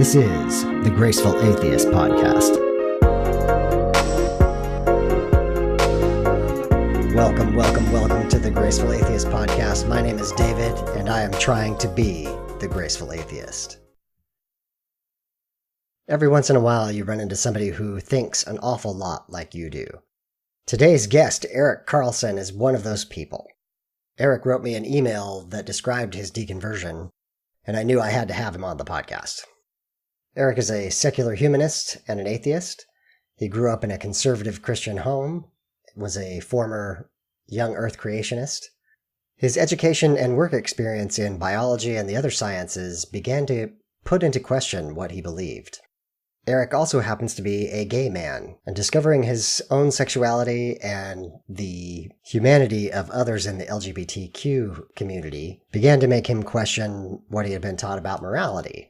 This is the Graceful Atheist Podcast. Welcome to the Graceful Atheist Podcast. My name is David, and I am trying to be the Graceful Atheist. Every once in a while, you run into somebody who thinks an awful lot like you do. Today's guest, Erik Carlson, is one of those people. Erik wrote me an email that described his deconversion, and I knew I had to have him on the podcast. Erik is a secular humanist and an atheist. He grew up in a conservative Christian home, was a former young earth creationist. His education and work experience in biology and the other sciences began to put into question what he believed. Erik also happens to be a gay man, and discovering his own sexuality and the humanity of others in the LGBTQ community began to make him question what he had been taught about morality.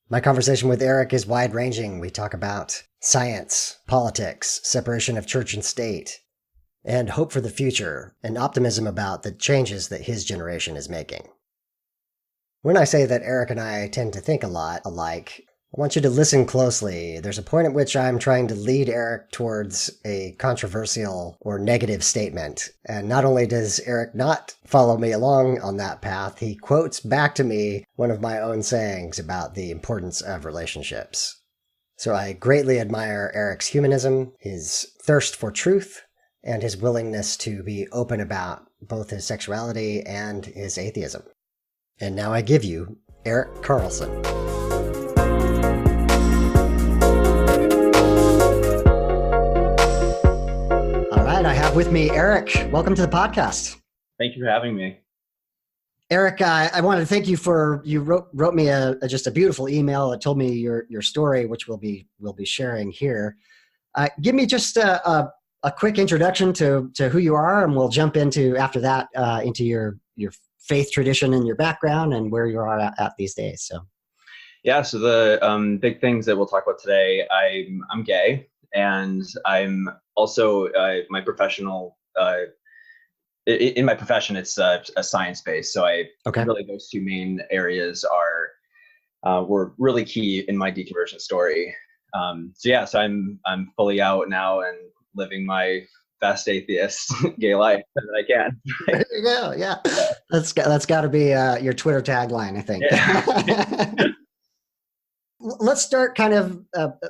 My conversation with Erik is wide-ranging. We talk about science, politics, separation of church and state, and hope for the future, and optimism about the changes that his generation is making. When I say that Erik and I tend to think a lot alike, I want you to listen closely. There's a point at which I'm trying to lead Erik towards a controversial or negative statement. And not only does Erik not follow me along on that path, he quotes back to me one of my own sayings about the importance of relationships. So I greatly admire Erik's humanism, his thirst for truth, and his willingness to be open about both his sexuality and his atheism. And now I give you Erik Carlson. I have with me Erik. Welcome to the podcast. Thank you for having me. Erik, I wanted to thank you for, you wrote me just a beautiful email that told me your story, which we'll be sharing here. Give me just a quick introduction to who you are, and we'll jump into, after that, into your faith tradition and your background and where you are at these days. So the big things that we'll talk about today, I'm gay. And I'm also my professional. In my profession, it's a science-based. So really those two main areas were really key in my deconversion story. So I'm fully out now and living my best atheist gay life that I can. There you go. Yeah, that's got to be your Twitter tagline, I think. Yeah. Let's start kind of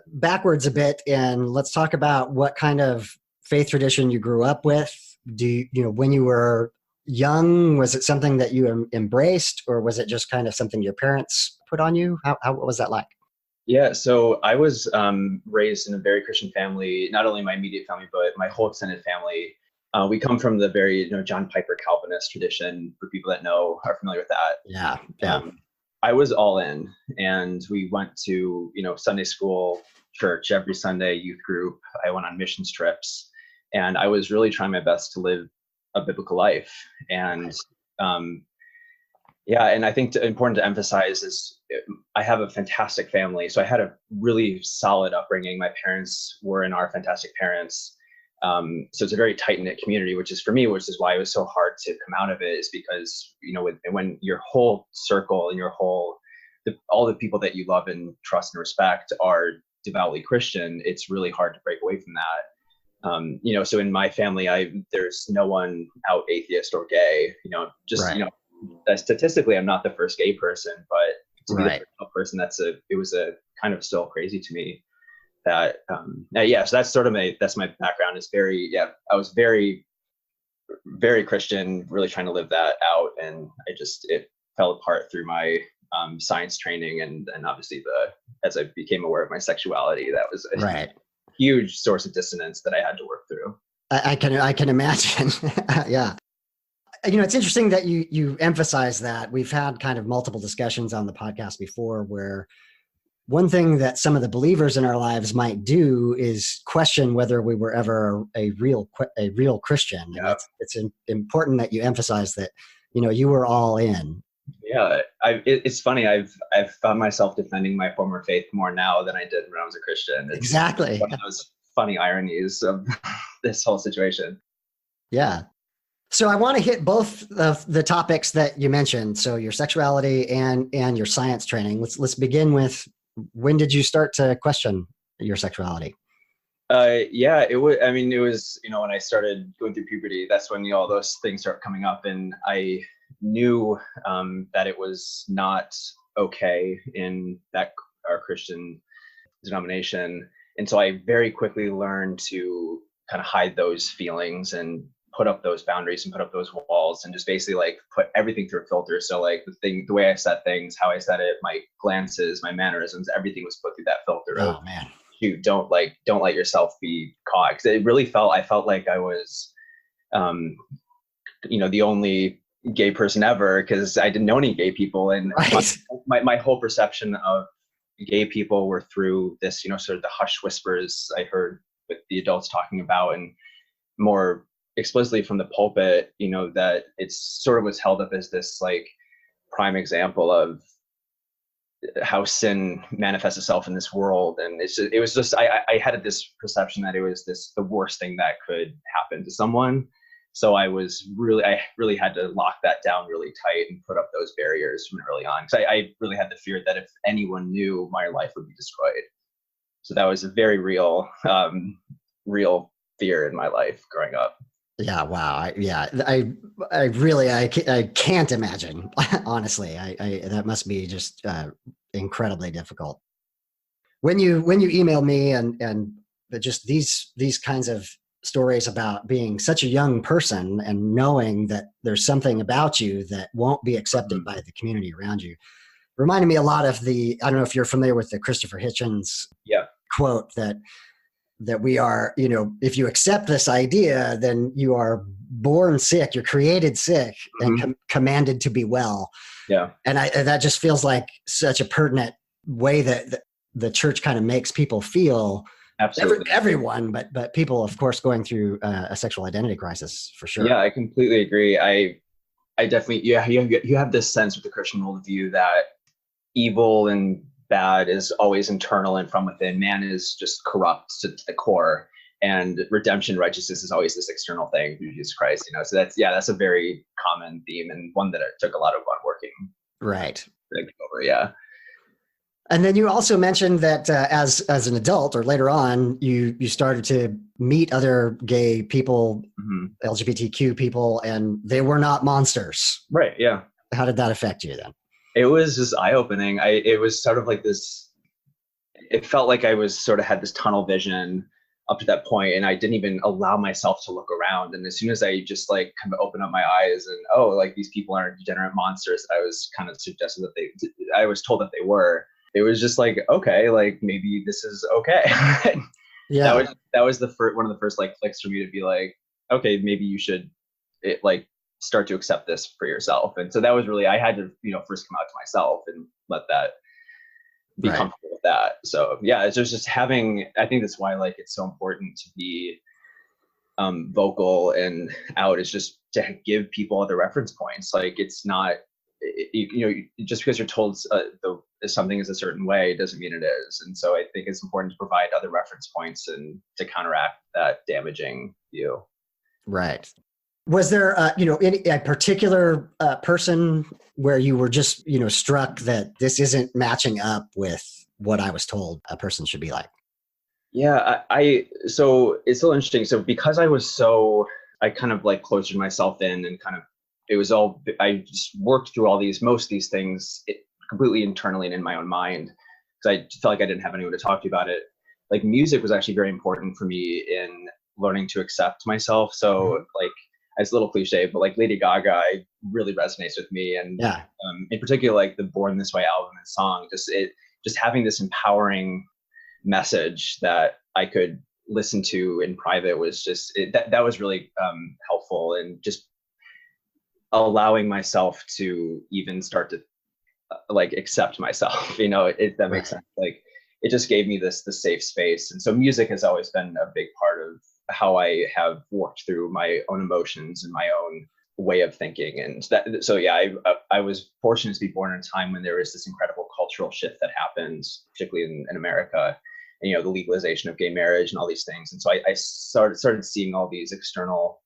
backwards a bit, and let's talk about what kind of faith tradition you grew up with. When you were young, was it something that you embraced, or was it just kind of something your parents put on you? What was that like? Yeah, so I was raised in a very Christian family, not only my immediate family, but my whole extended family. We come from the very John Piper Calvinist tradition, for people that are familiar with that. Yeah. I was all in, and we went to, Sunday school, church every Sunday, youth group. I went on missions trips, and I was really trying my best to live a biblical life. And and I think important to emphasize is I have a fantastic family. So I had a really solid upbringing. My parents were fantastic parents. So it's a very tight-knit community, which is why it was so hard to come out of it, is because, when your whole circle and all the people that you love and trust and respect are devoutly Christian, it's really hard to break away from that. So in my family, there's no one out atheist or gay, statistically, I'm not the first gay person, but to be the first person, it was a kind of still crazy to me. So that's that's my background. I was very, very Christian, really trying to live that out. And it fell apart through my science training. And obviously as I became aware of my sexuality, that was a huge source of dissonance that I had to work through. I can imagine. Yeah. It's interesting that you emphasize that. We've had kind of multiple discussions on the podcast before where one thing that some of the believers in our lives might do is question whether we were ever a real Christian. Yeah. It's important that you emphasize that, you were all in. Yeah, it's funny. I've found myself defending my former faith more now than I did when I was a Christian. It's exactly one of those funny ironies of this whole situation. Yeah. So I want to hit both of the topics that you mentioned. So your sexuality and your science training. Let's begin with When did you start to question your sexuality? Yeah, it was, I mean, it was, when I started going through puberty, that's when, all those things start coming up. And I knew that it was not okay in that our Christian denomination. And so I very quickly learned to kind of hide those feelings and put up those boundaries and put up those walls and just basically like put everything through a filter. So like the way I said things, how I said it, my glances, my mannerisms, everything was put through that filter of, Oh man. shoot, don't let yourself be caught. Cause it really I felt like I was, the only gay person ever, because I didn't know any gay people. And Right. my whole perception of gay people were through this, sort of the hush whispers I heard with the adults talking about, and more explicitly from the pulpit, that it's sort of was held up as this like prime example of how sin manifests itself in this world. And it was just, I had this perception that it was the worst thing that could happen to someone. So I really had to lock that down really tight and put up those barriers from early on. Because I really had the fear that if anyone knew, my life would be destroyed. So that was a very real fear in my life growing up. Yeah. Wow. I can't imagine. Honestly, that must be just incredibly difficult. When you emailed me and just these kinds of stories about being such a young person and knowing that there's something about you that won't be accepted by the community around you, reminded me a lot of I don't know if you're familiar with the Christopher Hitchens quote that we are, if you accept this idea, then you are born sick, you're created sick and commanded to be well. Yeah. And that just feels like such a pertinent way that the church kind of makes people feel. Absolutely. Everyone, but people, of course, going through a sexual identity crisis for sure. Yeah, I completely agree. I definitely, you have this sense with the Christian worldview that evil and bad is always internal and from within. Man is just corrupt to the core, and redemption, righteousness is always this external thing through Jesus Christ. So that's a very common theme, and one that it took a lot of fun working. Right. Over, yeah. And then you also mentioned that as an adult or later on, you started to meet other gay people, LGBTQ people, and they were not monsters. Right. Yeah. How did that affect you then? It was just eye-opening. It was sort of like this, it felt like I was sort of had this tunnel vision up to that point, and I didn't even allow myself to look around. And as soon as I just like kind of opened up my eyes and, like these people aren't degenerate monsters, I was kind of suggested that I was told that they were. It was just like, okay, like maybe this is okay. Yeah. That was one of the first like clicks for me to be like, okay, maybe you should start to accept this for yourself. And so that was really, I had to, first come out to myself and let that be comfortable with that. So yeah, it's just having, I think that's why like it's so important to be vocal and out, is just to give people other reference points. Like it's not, just because you're told something is a certain way doesn't mean it is. And so I think it's important to provide other reference points and to counteract that damaging view. Right. Was there, a particular person where you were just, struck that this isn't matching up with what I was told a person should be like? Yeah, so it's so interesting. So because I kind of like cloistered myself in and kind of, I just worked through most of these things completely internally and in my own mind, because I felt like I didn't have anyone to talk to about it. Like music was actually very important for me in learning to accept myself. So like, it's a little cliche, but like Lady Gaga really resonates with me. And in particular, like the Born This Way album and song, just having this empowering message that I could listen to in private was just, that was really helpful. And just allowing myself to even start to like accept myself, if that makes sense. Like it just gave me this safe space. And so music has always been a big part of how I have worked through my own emotions and my own way of thinking. And so yeah, I was fortunate to be born in a time when there was this incredible cultural shift that happened, particularly in America, and the legalization of gay marriage and all these things. And so I started seeing all these external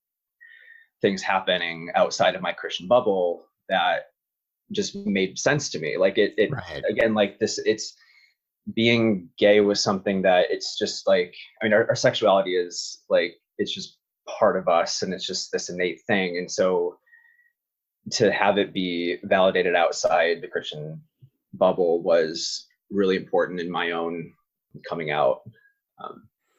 things happening outside of my Christian bubble that just made sense to me. Like again, like this, being gay was something that it's just like, I mean, our sexuality is like, it's just part of us, and it's just this innate thing. And so to have it be validated outside the Christian bubble was really important in my own coming out.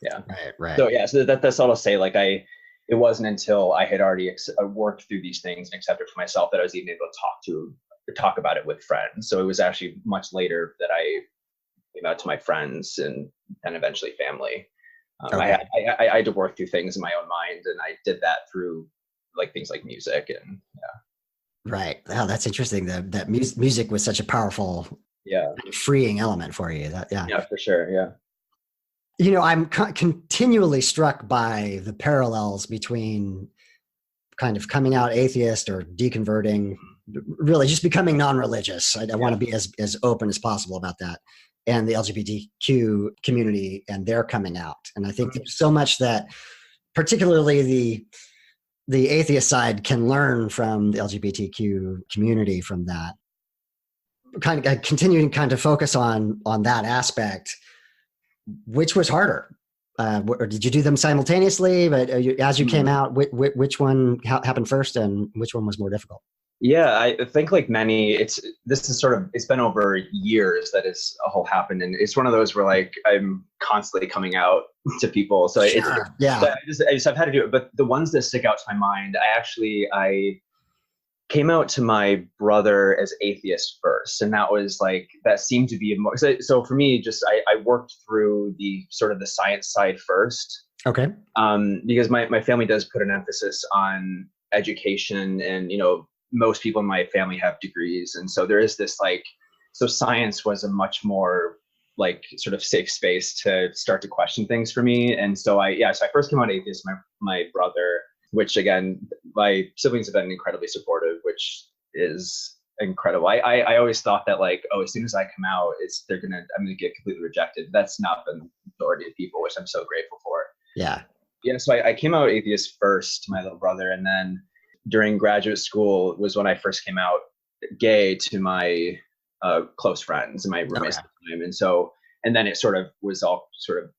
Yeah. Right. So yeah, so that's all I'll say. Like it wasn't until I had already worked through these things and accepted for myself that I was even able to talk about it with friends. So it was actually much later that I came out to my friends and eventually family. Okay. I had to work through things in my own mind, and I did that through like things like music and Right. Oh, that's interesting. That music was such a powerful, yeah, freeing element for you. yeah, for sure, yeah. I'm continually struck by the parallels between kind of coming out atheist or deconverting, really just becoming non-religious. I want to be as open as possible about that, and the LGBTQ community and their coming out. And I think there's so much that, particularly the atheist side, can learn from the LGBTQ community from that. Kind of continuing kind of focus on that aspect. Which was harder? Or did you do them simultaneously? But as you came out, which one happened first, and which one was more difficult? Yeah, I think like many, it's been over years that it's a whole happened, and it's one of those where like I'm constantly coming out to people. So Sure. I just have had to do it. But the ones that stick out to my mind, I came out to my brother as atheist first, and that seemed to be more. So for me, just I worked through the sort of the science side first. Okay. Because my family does put an emphasis on education, and most people in my family have degrees, and so there is this so science was a much more like sort of safe space to start to question things for me. And so I first came out atheist. My brother, which again, my siblings have been incredibly supportive, which is incredible. I always thought that as soon as I come out, I'm gonna get completely rejected. That's not been the majority of people, which I'm so grateful for. Yeah. So I came out atheist first to my little brother, and then during graduate school was when I first came out gay to my close friends and my roommates at the time. And then it sort of was all and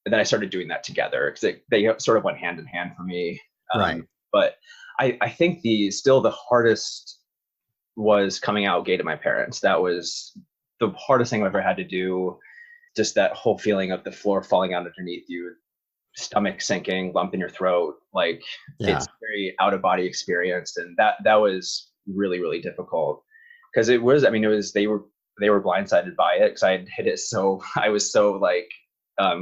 then I started doing that together because they sort of went hand in hand for me. Right. But I think the hardest was coming out gay to my parents. That was the hardest thing I've ever had to do. Just that whole feeling of the floor falling out underneath you, stomach sinking, lump in your throat. It's a very out of body experience. And that was really, really difficult because they were blindsided by it because I had hid it. So I was so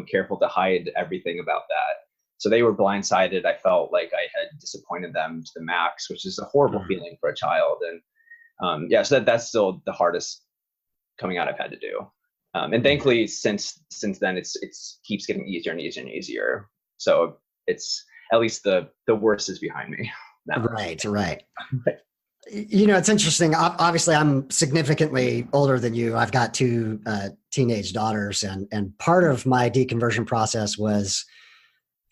careful to hide everything about that. So they were blindsided. I felt like I had disappointed them to the max, which is a horrible feeling for a child. And so that's still the hardest coming out I've had to do. And thankfully, since then, it's keeps getting easier and easier and easier. So it's at least the worst is behind me now. Right. It's interesting. Obviously, I'm significantly older than you. I've got two teenage daughters, and part of my deconversion process was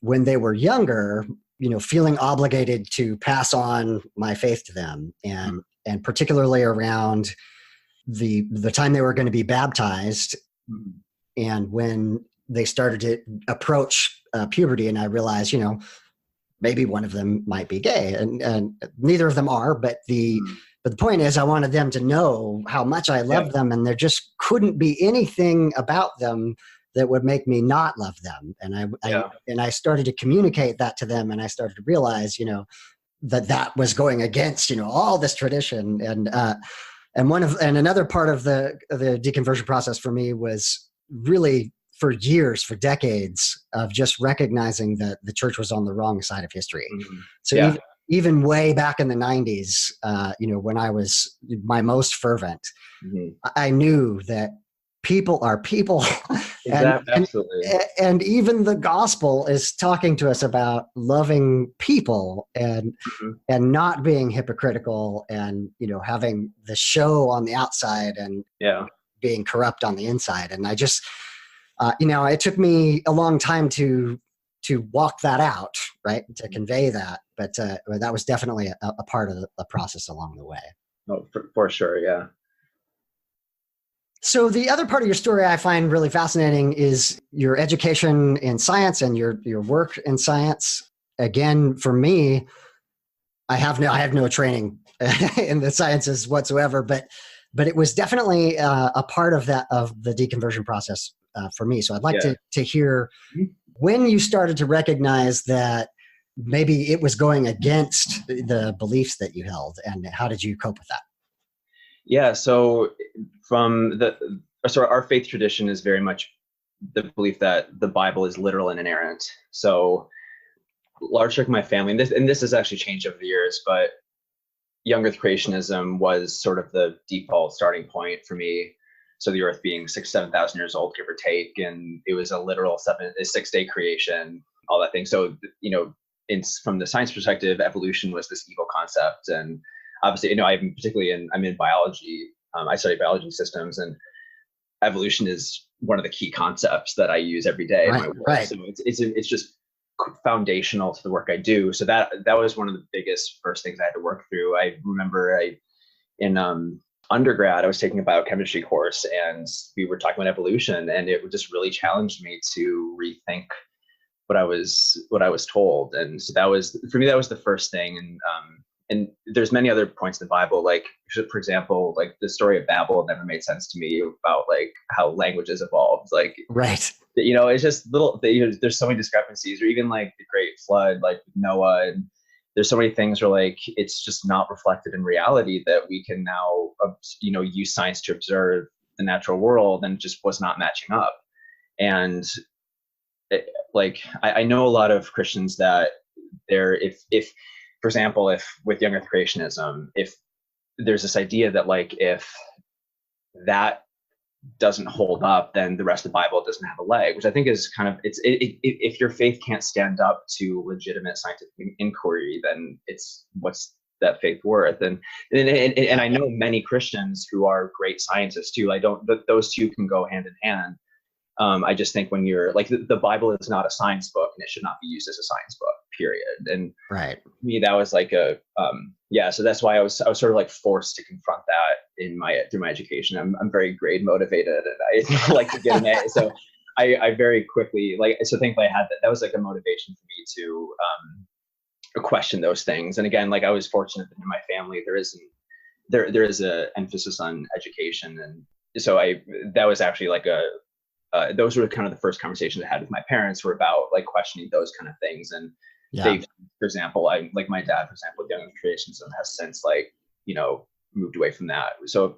when they were younger, feeling obligated to pass on my faith to them, and particularly around the time they were going to be baptized, and when they started to approach puberty, and I realized, maybe one of them might be gay, and neither of them are, but the point is I wanted them to know how much I loved them, and there just couldn't be anything about them that would make me not love them. And I started to communicate that to them, and I started to realize, that was going against, all this tradition. And another part of the deconversion process for me was really for decades of just recognizing that the church was on the wrong side of history. So even way back in the 90s, when I was my most fervent, I knew that people are people. Absolutely. And even the gospel is talking to us about loving people and not being hypocritical and, having the show on the outside and being corrupt on the inside. And I just, it took me a long time to walk that out, right? To convey that. But that was definitely a part of the process along the way. Oh, for sure. Yeah. So the other part of your story I find really fascinating is your education in science and your work in science. Again, for me, I have no training in the sciences whatsoever, but it was definitely a part of the deconversion process for me. So I'd like to hear when you started to recognize that maybe it was going against the beliefs that you held, and how did you cope with that? Yeah, so our faith tradition is very much the belief that the Bible is literal and inerrant. So large chunk of my family, and this has actually changed over the years, but young Earth creationism was sort of the default starting point for me. So the Earth being 7,000 years old, give or take, and it was a literal 6-day creation, all that thing. So from the science perspective, evolution was this evil concept, and obviously, I'm in biology. I study biology systems, and evolution is one of the key concepts that I use every day in my work. Right. So it's just foundational to the work I do. So that was one of the biggest first things I had to work through. I remember in undergrad, I was taking a biochemistry course, and we were talking about evolution, and it just really challenged me to rethink what I was told. And so that was the first thing. And there's many other points in the Bible, like, for example, like the story of Babel never made sense to me about like how languages evolved. Like, right. It's just there's so many discrepancies, or even like the Great Flood, like Noah, and there's so many things where like it's just not reflected in reality that we can now, use science to observe the natural world, and just was not matching up. And I know a lot of Christians that if for example, if with young Earth creationism, if there's this idea that like if that doesn't hold up, then the rest of the Bible doesn't have a leg, which I think is kind of if your faith can't stand up to legitimate scientific inquiry, then what's that faith worth? And I know many Christians who are great scientists too. Those two can go hand in hand. I just think when you're like the Bible is not a science book, and it should not be used as a science book, period. And right. for me, that was like so that's why I was sort of like forced to confront that through my education. I'm very grade motivated, and I like to get an A. So I very quickly thankfully I had that was like a motivation for me to question those things. And again, like I was fortunate that in my family there is a emphasis on education, and so that was actually like those were kind of the first conversations I had with my parents, were about like questioning those kind of things. And they, for example, my dad, for example, with young creationism has since moved away from that. So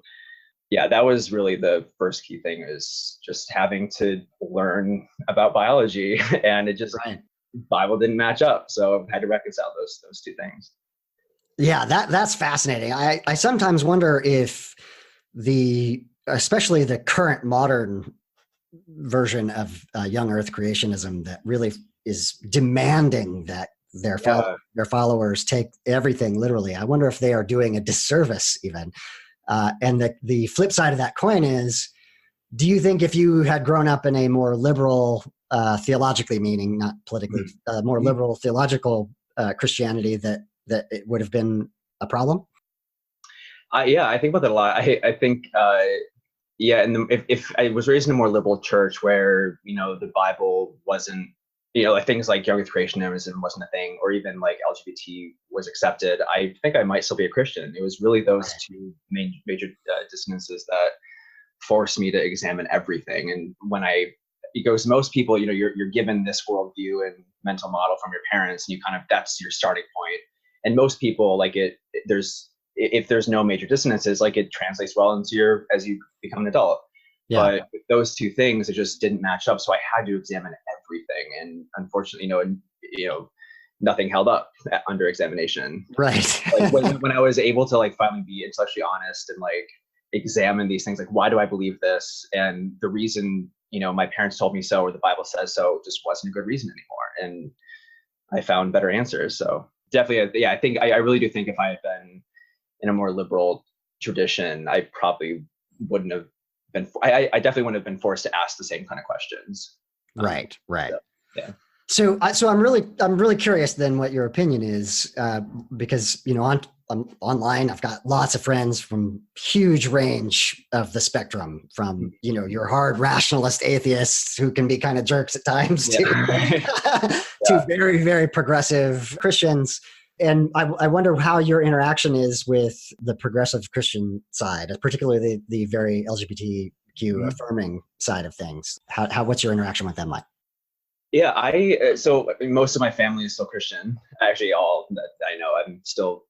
yeah, that was really the first key thing, is just having to learn about biology, and it just Bible didn't match up. So I had to reconcile those two things. Yeah, that's fascinating. I sometimes wonder if especially the current modern version of young Earth creationism that really is demanding that their followers take everything literally. I wonder if they are doing a disservice even. And the flip side of that coin is, do you think if you had grown up in a more liberal, theologically, meaning not politically, more liberal theological Christianity, that it would have been a problem? I think about that a lot. I think and if I was raised in a more liberal church where the Bible wasn't, like things like young Earth creationism wasn't a thing, or even like LGBT was accepted, I think I might still be a Christian. It was really those two major dissonances that forced me to examine everything. And because most people, you're given this worldview and mental model from your parents, and that's your starting point. And most people if there's no major dissonances, like it translates well into as you become an adult. Yeah. But with those two things, it just didn't match up. So I had to examine everything. And unfortunately, nothing held up under examination. Right. Like when I was able to like finally be intellectually honest and like examine these things, like why do I believe this? And the reason, my parents told me so, or the Bible says so, just wasn't a good reason anymore. And I found better answers. So definitely, I think I really do think if I had been in a more liberal tradition, I probably wouldn't have been. I definitely wouldn't have been forced to ask the same kind of questions. Right. So, yeah. So I'm really curious then what your opinion is, because on I'm online. I've got lots of friends from huge range of the spectrum, from, your hard rationalist atheists who can be kind of jerks at times to very, very progressive Christians. And I wonder how your interaction is with the progressive Christian side, particularly the very LGBTQ affirming side of things. What's your interaction with them like? Yeah, so most of my family is still Christian. Actually, all that I know, I'm still,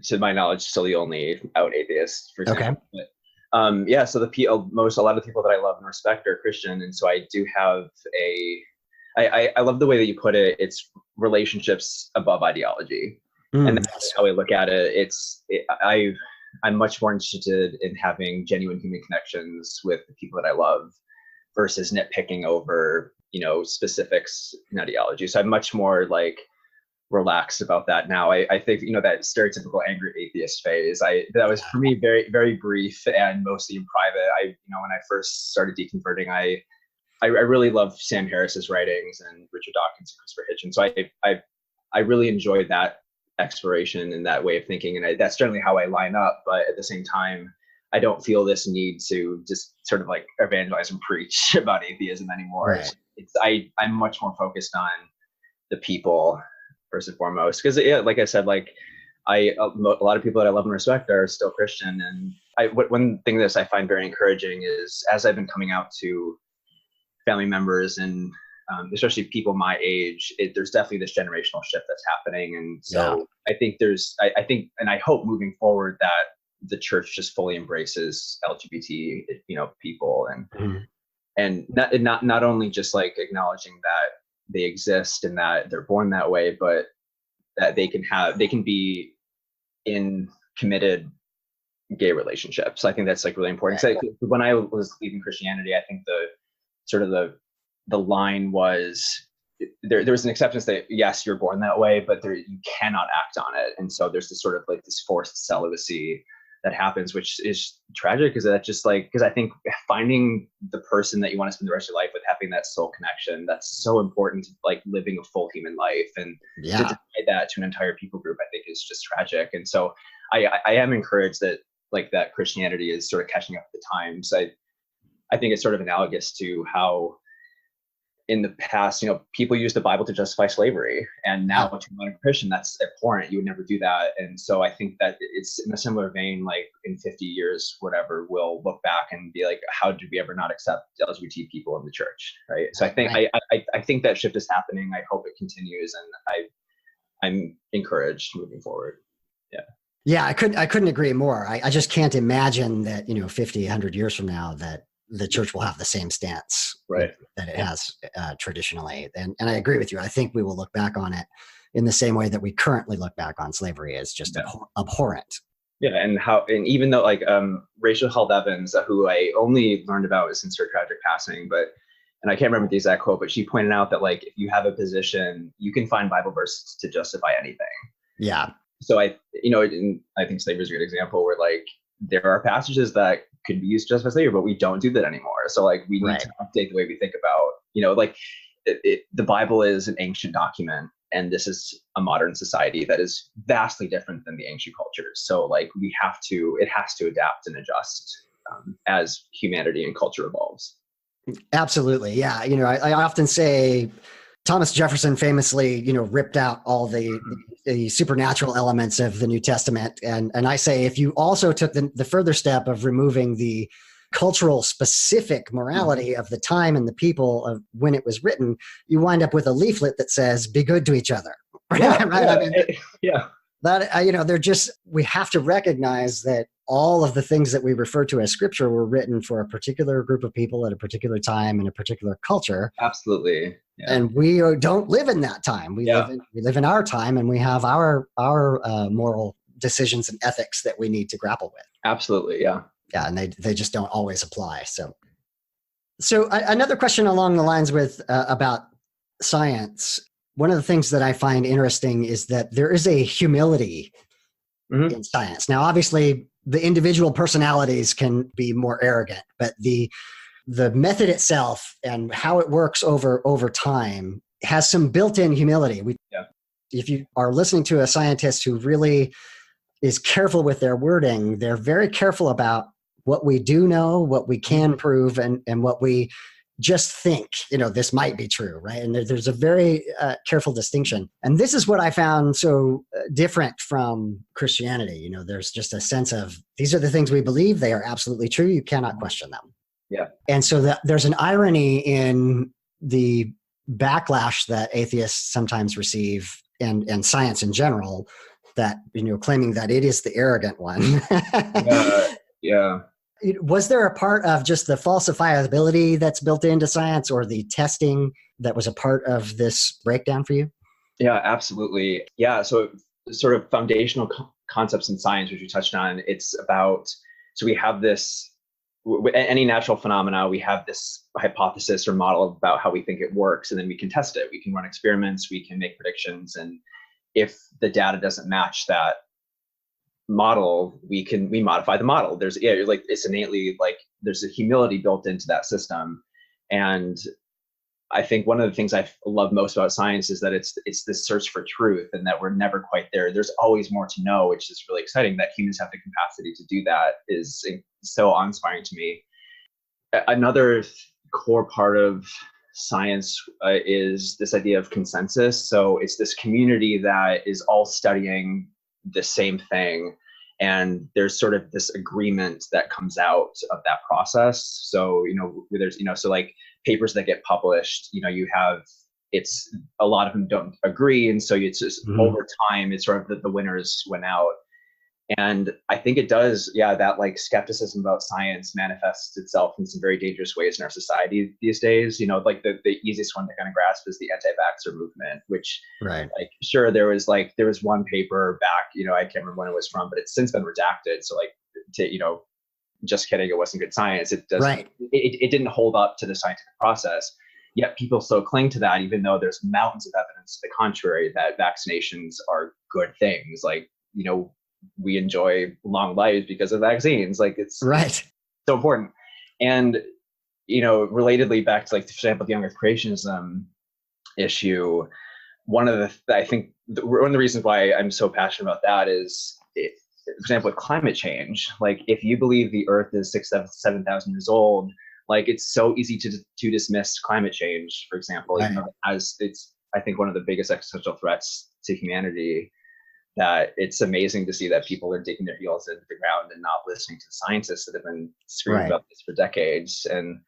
to my knowledge, still the only out atheist, for example. Okay. But, so a lot of the people that I love and respect are Christian, and so I do have I love the way that you put it. It's relationships above ideology, and that's how I look at it. I'm much more interested in having genuine human connections with the people that I love versus nitpicking over specifics in ideology. So I'm much more like relaxed about that now. I think that stereotypical angry atheist phase, that was for me very, very brief and mostly in private. When I first started deconverting, I really loved Sam Harris's writings and Richard Dawkins and Christopher Hitchens. So I really enjoyed that exploration and that way of thinking, and that's generally how I line up. But at the same time, I don't feel this need to just sort of like evangelize and preach about atheism anymore. Right. I'm much more focused on the people first and foremost, because like I said, a lot of people that I love and respect are still Christian, and one thing that I find very encouraging is, as I've been coming out to family members and especially people my age, there's definitely this generational shift that's happening, and so I think I think and I hope moving forward that the church just fully embraces LGBT, people, and not only just like acknowledging that they exist and that they're born that way, but that they can be in committed gay relationships. I think that's like really important. So when I was leaving Christianity, I think the line was there was an acceptance that yes, you're born that way, but you cannot act on it, and so there's this sort of like this forced celibacy that happens, which is tragic, because I think finding the person that you want to spend the rest of your life with, having that soul connection, that's so important to like living a full human life, and to deny that to an entire people group, I think is just tragic. And so I am encouraged that that Christianity is sort of catching up with the times. I think it's sort of analogous to how in the past, people used the Bible to justify slavery, and now to a modern Christian, that's abhorrent. You would never do that. And so I think that it's in a similar vein, like in 50 years, whatever, we'll look back and be like, how did we ever not accept LGBT people in the church, right? So I think I think that shift is happening. I hope it continues, and I'm encouraged moving forward. Yeah, I couldn't agree more. I just can't imagine that 50, 100 years from now that the church will have the same stance that it has traditionally. And I agree with you. I think we will look back on it in the same way that we currently look back on slavery as just abhorrent. Yeah, and even though Rachel Held Evans, who I only learned about since her tragic passing, and I can't remember the exact quote, but she pointed out that if you have a position, you can find Bible verses to justify anything. Yeah. So I think slavery is a good example where there are passages that could be used just as slavery, but we don't do that anymore. So we need to update the way we think about, the Bible is an ancient document, and this is a modern society that is vastly different than the ancient cultures. So it has to adapt and adjust as humanity and culture evolves. Absolutely. Yeah. I often say Thomas Jefferson famously, ripped out all the supernatural elements of the New Testament. And I say, if you also took the further step of removing the cultural specific morality of the time and the people of when it was written, you wind up with a leaflet that says, be good to each other. They're just, we have to recognize that all of the things that we refer to as scripture were written for a particular group of people at a particular time in a particular culture. Absolutely. Yeah. And we don't live in that time. We live in our time, and we have our moral decisions and ethics that we need to grapple with. Absolutely. Yeah. Yeah. And they just don't always apply. So another question along the lines with about science. One of the things that I find interesting is that there is a humility in science. Now, obviously, the individual personalities can be more arrogant, but the method itself and how it works over time has some built-in humility. If you are listening to a scientist who really is careful with their wording. They're very careful about what we do know, what we can prove, and what we just think, this might be true, right? And there's a very careful distinction. And this is what I found so different from Christianity. There's just a sense of, these are the things we believe. They are absolutely true. You cannot question them. Yeah. And so there's an irony in the backlash that atheists sometimes receive, and science in general, that, claiming that it is the arrogant one. Yeah. Was there a part of just the falsifiability that's built into science, or the testing that was a part of this breakdown for you? Yeah, absolutely. Yeah. So sort of foundational concepts in science, which you touched on, it's about, so we have this, any natural phenomena, we have this hypothesis or model about how we think it works, and then we can test it. We can run experiments, we can make predictions. And if the data doesn't match that model, we modify the model. It's innately, there's a humility built into that system. And I think one of the things I love most about science is that it's this search for truth, and that we're never quite there. There's always more to know, which is really exciting. That humans have the capacity to do that is so awe-inspiring to me. Another core part of science is this idea of consensus. So it's this community that is all studying the same thing, and there's sort of this agreement that comes out of that process. So there's so like papers that get published, you have, it's a lot of them don't agree, and so it's just over time it's sort of the winners win out. And I think it does, that skepticism about science manifests itself in some very dangerous ways in our society these days. The easiest one to kind of grasp is the anti-vaxxer movement, which, right, sure, there was one paper back, I can't remember when it was from, but it's since been redacted. So just kidding, it wasn't good science. It doesn't, right. It didn't hold up to the scientific process. Yet people still cling to that, even though there's mountains of evidence to the contrary that vaccinations are good things. We enjoy long lives because of vaccines. It's right. So important. And, relatedly back to for example, the young earth creationism issue, one of the reasons why I'm so passionate about that is, for example, with climate change, if you believe the earth is 7,000 years old, it's so easy to dismiss climate change, for example, right, even though it's, I think, one of the biggest existential threats to humanity. That it's amazing to see that people are digging their heels into the ground and not listening to the scientists that have been screaming about this for decades. And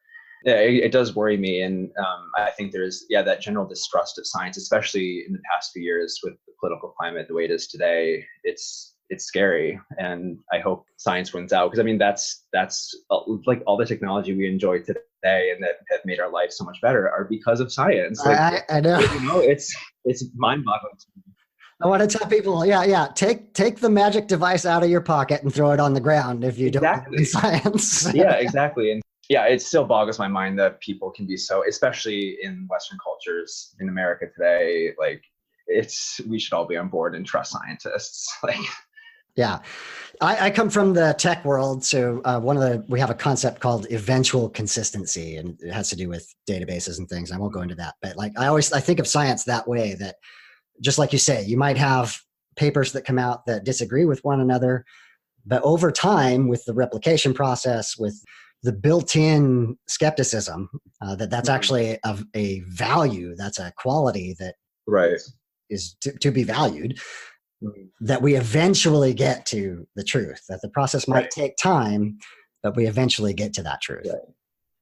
it does worry me. And I think there's, that general distrust of science, especially in the past few years with the political climate the way it is today. It's scary. And I hope science wins out. Because that's all the technology we enjoy today and that have made our life so much better are because of science. I know. It's mind-boggling to me. I want to tell people, take the magic device out of your pocket and throw it on the ground if you don't believe in science. Yeah, exactly. And it still boggles my mind that people can be so, especially in Western cultures in America today, we should all be on board and trust scientists. Yeah. I come from the tech world. So we have a concept called eventual consistency, and it has to do with databases and things. I won't go into that, but I think of science that way, that just like you say, you might have papers that come out that disagree with one another, but over time, with the replication process, with the built-in skepticism, that's actually of a value, that's a quality that is to be valued, that we eventually get to the truth, that the process might take time, but we eventually get to that truth. Right.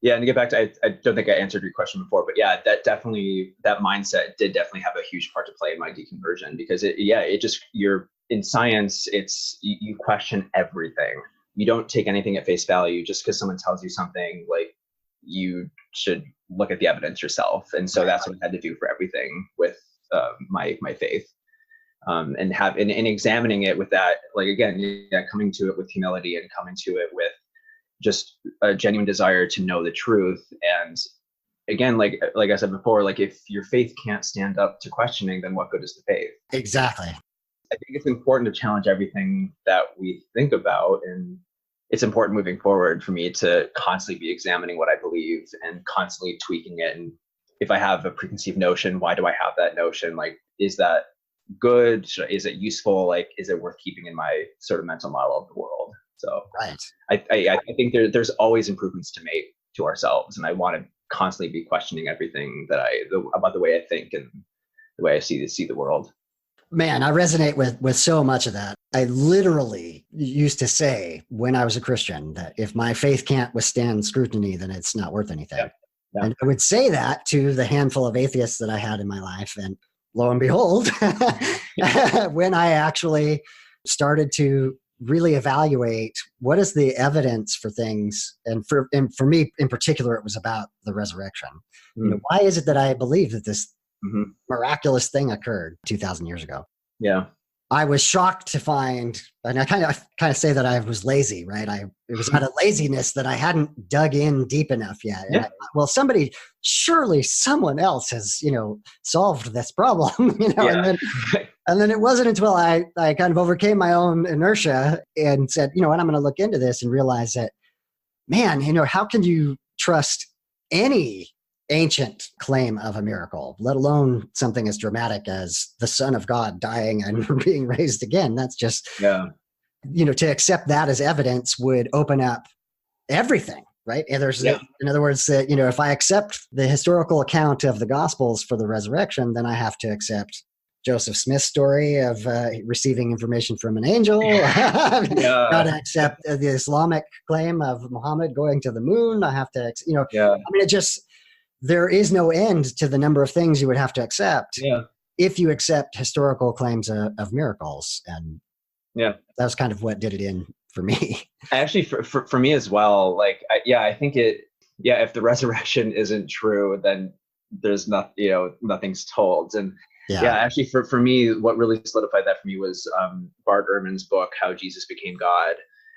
Yeah, and to get back to, I don't think I answered your question before, but that mindset did definitely have a huge part to play in my deconversion, because you're in science, you question everything. You don't take anything at face value just because someone tells you something. You should look at the evidence yourself. And so that's what I had to do for everything with my faith. And examining it with that, coming to it with humility and coming to it with just a genuine desire to know the truth. And again, like I said before, if your faith can't stand up to questioning, then what good is the faith? Exactly. I think it's important to challenge everything that we think about, and it's important moving forward for me to constantly be examining what I believe and constantly tweaking it. And if I have a preconceived notion, why do I have that notion? Is that good? Is it useful? Like, is it worth keeping in my sort of mental model of the world? So Right. I think there's always improvements to make to ourselves, and I want to constantly be questioning everything about the way I think and the way I see the world. Man, I resonate with so much of that. I literally used to say when I was a Christian that if my faith can't withstand scrutiny, then it's not worth anything. Yeah. Yeah. And I would say that to the handful of atheists that I had in my life. And lo and behold, when I actually started to really evaluate what is the evidence for things, and for me in particular, it was about the resurrection. Why is it that I believe that this miraculous thing occurred 2,000 years ago? Yeah. I was shocked to find, and I kind of say that I was lazy, right? It was out of laziness that I hadn't dug in deep enough yet. Yeah. Well, surely someone else has, solved this problem, Yeah. and then it wasn't until I kind of overcame my own inertia and said, what, I'm going to look into this and realize that, man, how can you trust any ancient claim of a miracle, let alone something as dramatic as the Son of God dying and being raised again? That's just, Yeah. To accept that as evidence would open up everything, right? And in other words, that, if I accept the historical account of the Gospels for the resurrection, then I have to accept Joseph Smith's story of receiving information from an angel. Got to accept the Islamic claim of Muhammad going to the moon. I have to, there is no end to the number of things you would have to accept if you accept historical claims of miracles. And that was kind of what did it in for me. Actually, for me as well, like, I think if the resurrection isn't true, then there's nothing's told. And actually for me, what really solidified that for me was Bart Ehrman's book, How Jesus Became God.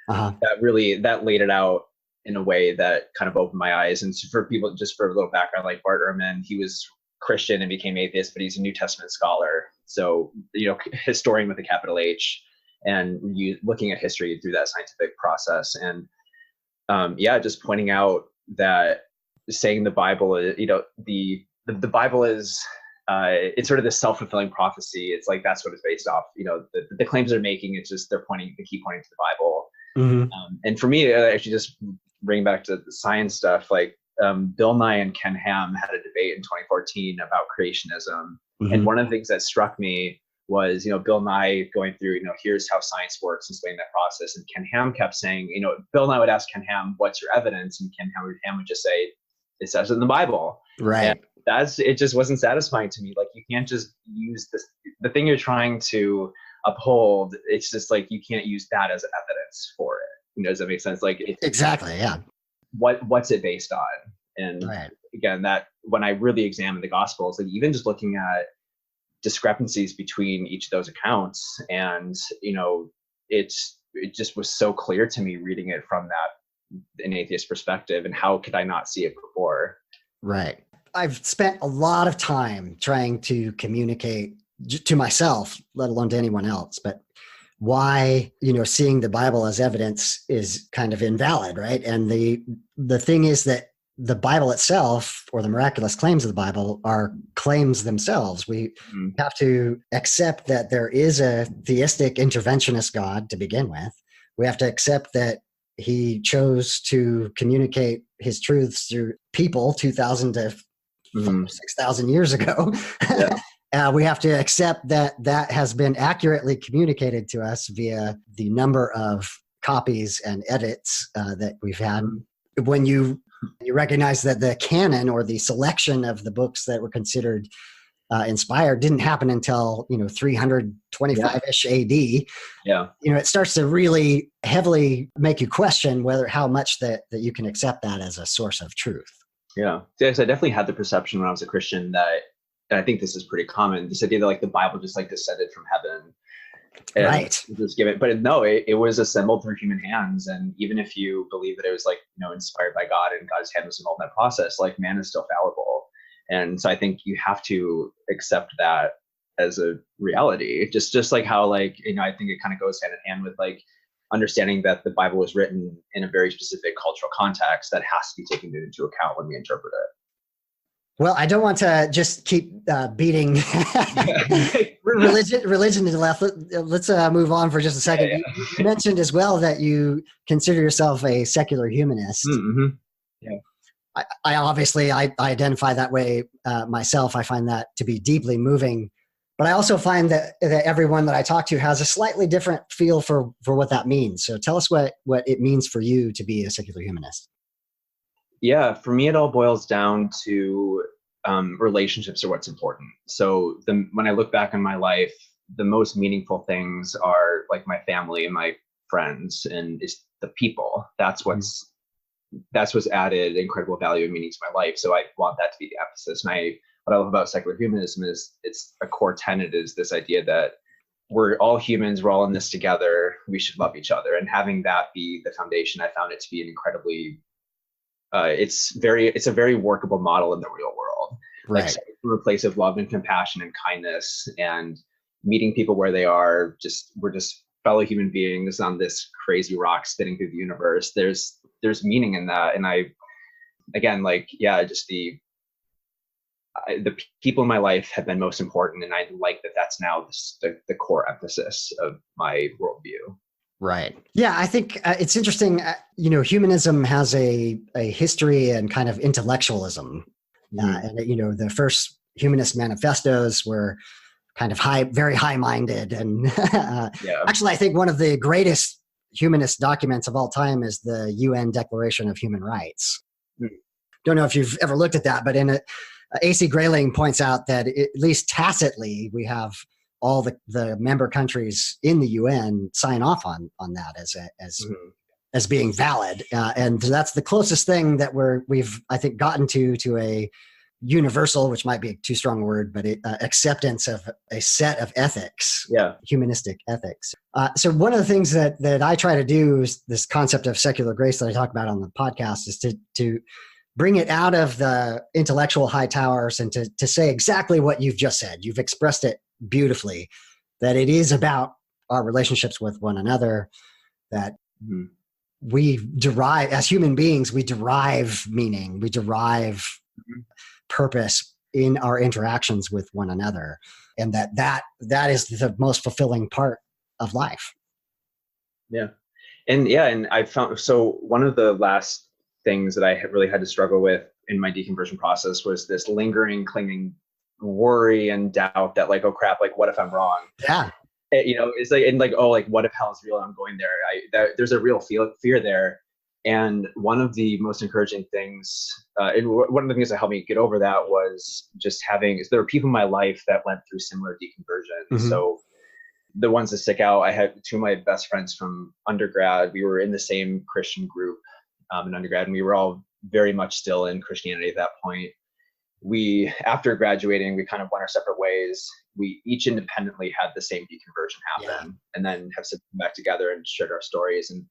That laid it out in a way that kind of opened my eyes. And for people, just for a little background, like Bart Ehrman, he was Christian and became atheist, but he's a New Testament scholar. So, historian with a capital H, and looking at history through that scientific process. And just pointing out that saying the Bible, the Bible is, it's sort of this self-fulfilling prophecy. It's like, that's what it's based off. The claims they're making, it's just, they keep pointing to the Bible. And for me, actually just bring back to the science stuff, like Bill Nye and Ken Ham had a debate in 2014 about creationism. And one of the things that struck me was, Bill Nye going through, here's how science works and explaining that process. And Ken Ham kept saying, Bill Nye would ask Ken Ham, what's your evidence? And Ken Ham would just say, it says it in the Bible. Right. And it just wasn't satisfying to me. Like, you can't just use the thing you're trying to uphold. It's just like, you can't use that as evidence for it. Does that make sense? Like, exactly. Yeah. What's it based on? And again, that when I really examined the Gospels, like, even just looking at discrepancies between each of those accounts, and it just was so clear to me reading it from an atheist perspective. And how could I not see it before? Right. I've spent a lot of time trying to communicate to myself, let alone to anyone else, but why, seeing the Bible as evidence is kind of invalid, right? And the thing is that the Bible itself, or the miraculous claims of the Bible, are claims themselves. We have to accept that there is a theistic interventionist God to begin with. We have to accept that he chose to communicate his truths through people 2,000 to 6,000 years ago. We have to accept that has been accurately communicated to us via the number of copies and edits that we've had. When you recognize that the canon, or the selection of the books that were considered inspired, didn't happen until 325-ish AD. It starts to really heavily make you question how much that you can accept that as a source of truth. Yes, I definitely had the perception when I was a Christian that, and I think this is pretty common, this idea that like the Bible just like descended from heaven. Right. Just give it, but it was assembled through human hands. And even if you believe that it was like, inspired by God and God's hand was involved in that process, like, man is still fallible. And so I think you have to accept that as a reality, just like how, like, I think it kind of goes hand in hand with like understanding that the Bible was written in a very specific cultural context that has to be taken into account when we interpret it. Well, I don't want to just keep beating religion to the left. Let's move on for just a second. Yeah. You mentioned as well that you consider yourself a secular humanist. Mm-hmm. Yeah. I obviously I identify that way myself. I find that to be deeply moving, but I also find that everyone that I talk to has a slightly different feel for what that means. So tell us what it means for you to be a secular humanist. Yeah, for me, it all boils down to relationships are what's important. So when I look back on my life, the most meaningful things are like my family and my friends, and it's the people. That's what's added incredible value and meaning to my life. So I want that to be the emphasis. And what I love about secular humanism is it's a core tenet is this idea that we're all humans, we're all in this together. We should love each other, and having that be the foundation, I found it to be an incredibly it's a very workable model in the real world. Right. Like from a place of love and compassion and kindness and meeting people where they are. We're just fellow human beings on this crazy rock spinning through the universe. There's meaning in that. And just the people in my life have been most important. And I like that that's now the core emphasis of my worldview. Right. Yeah, I think it's interesting. Humanism has a history and kind of intellectualism. And the first humanist manifestos were kind of very high-minded. And actually, I think one of the greatest humanist documents of all time is the UN Declaration of Human Rights. Don't know if you've ever looked at that, but in it, A.C. Grayling points out that at least tacitly, we have all the member countries in the UN sign off on that as being valid, and that's the closest thing that we've I think gotten to a universal, which might be a too strong a word, but acceptance of a set of ethics, humanistic ethics. So one of the things that I try to do is this concept of secular grace that I talk about on the podcast is to bring it out of the intellectual high towers and to say exactly what you've just said. You've expressed it beautifully, that it is about our relationships with one another, that we derive, as human beings, we derive meaning, we derive purpose in our interactions with one another, and that is the most fulfilling part of life. And I found, so one of the last things that I really had to struggle with in my deconversion process was this lingering, clinging worry and doubt that like, oh crap, like what if I'm wrong? Yeah. It's like, and like, oh, like what if hell is real and I'm going there? There's a real fear there. And one of the most encouraging things, and one of the things that helped me get over that was just there were people in my life that went through similar deconversion. So the ones that stick out, I had two of my best friends from undergrad. We were in the same Christian group in undergrad, and we were all very much still in Christianity at that point. After graduating, we kind of went our separate ways. We each independently had the same deconversion happen, and then have come back together and shared our stories. And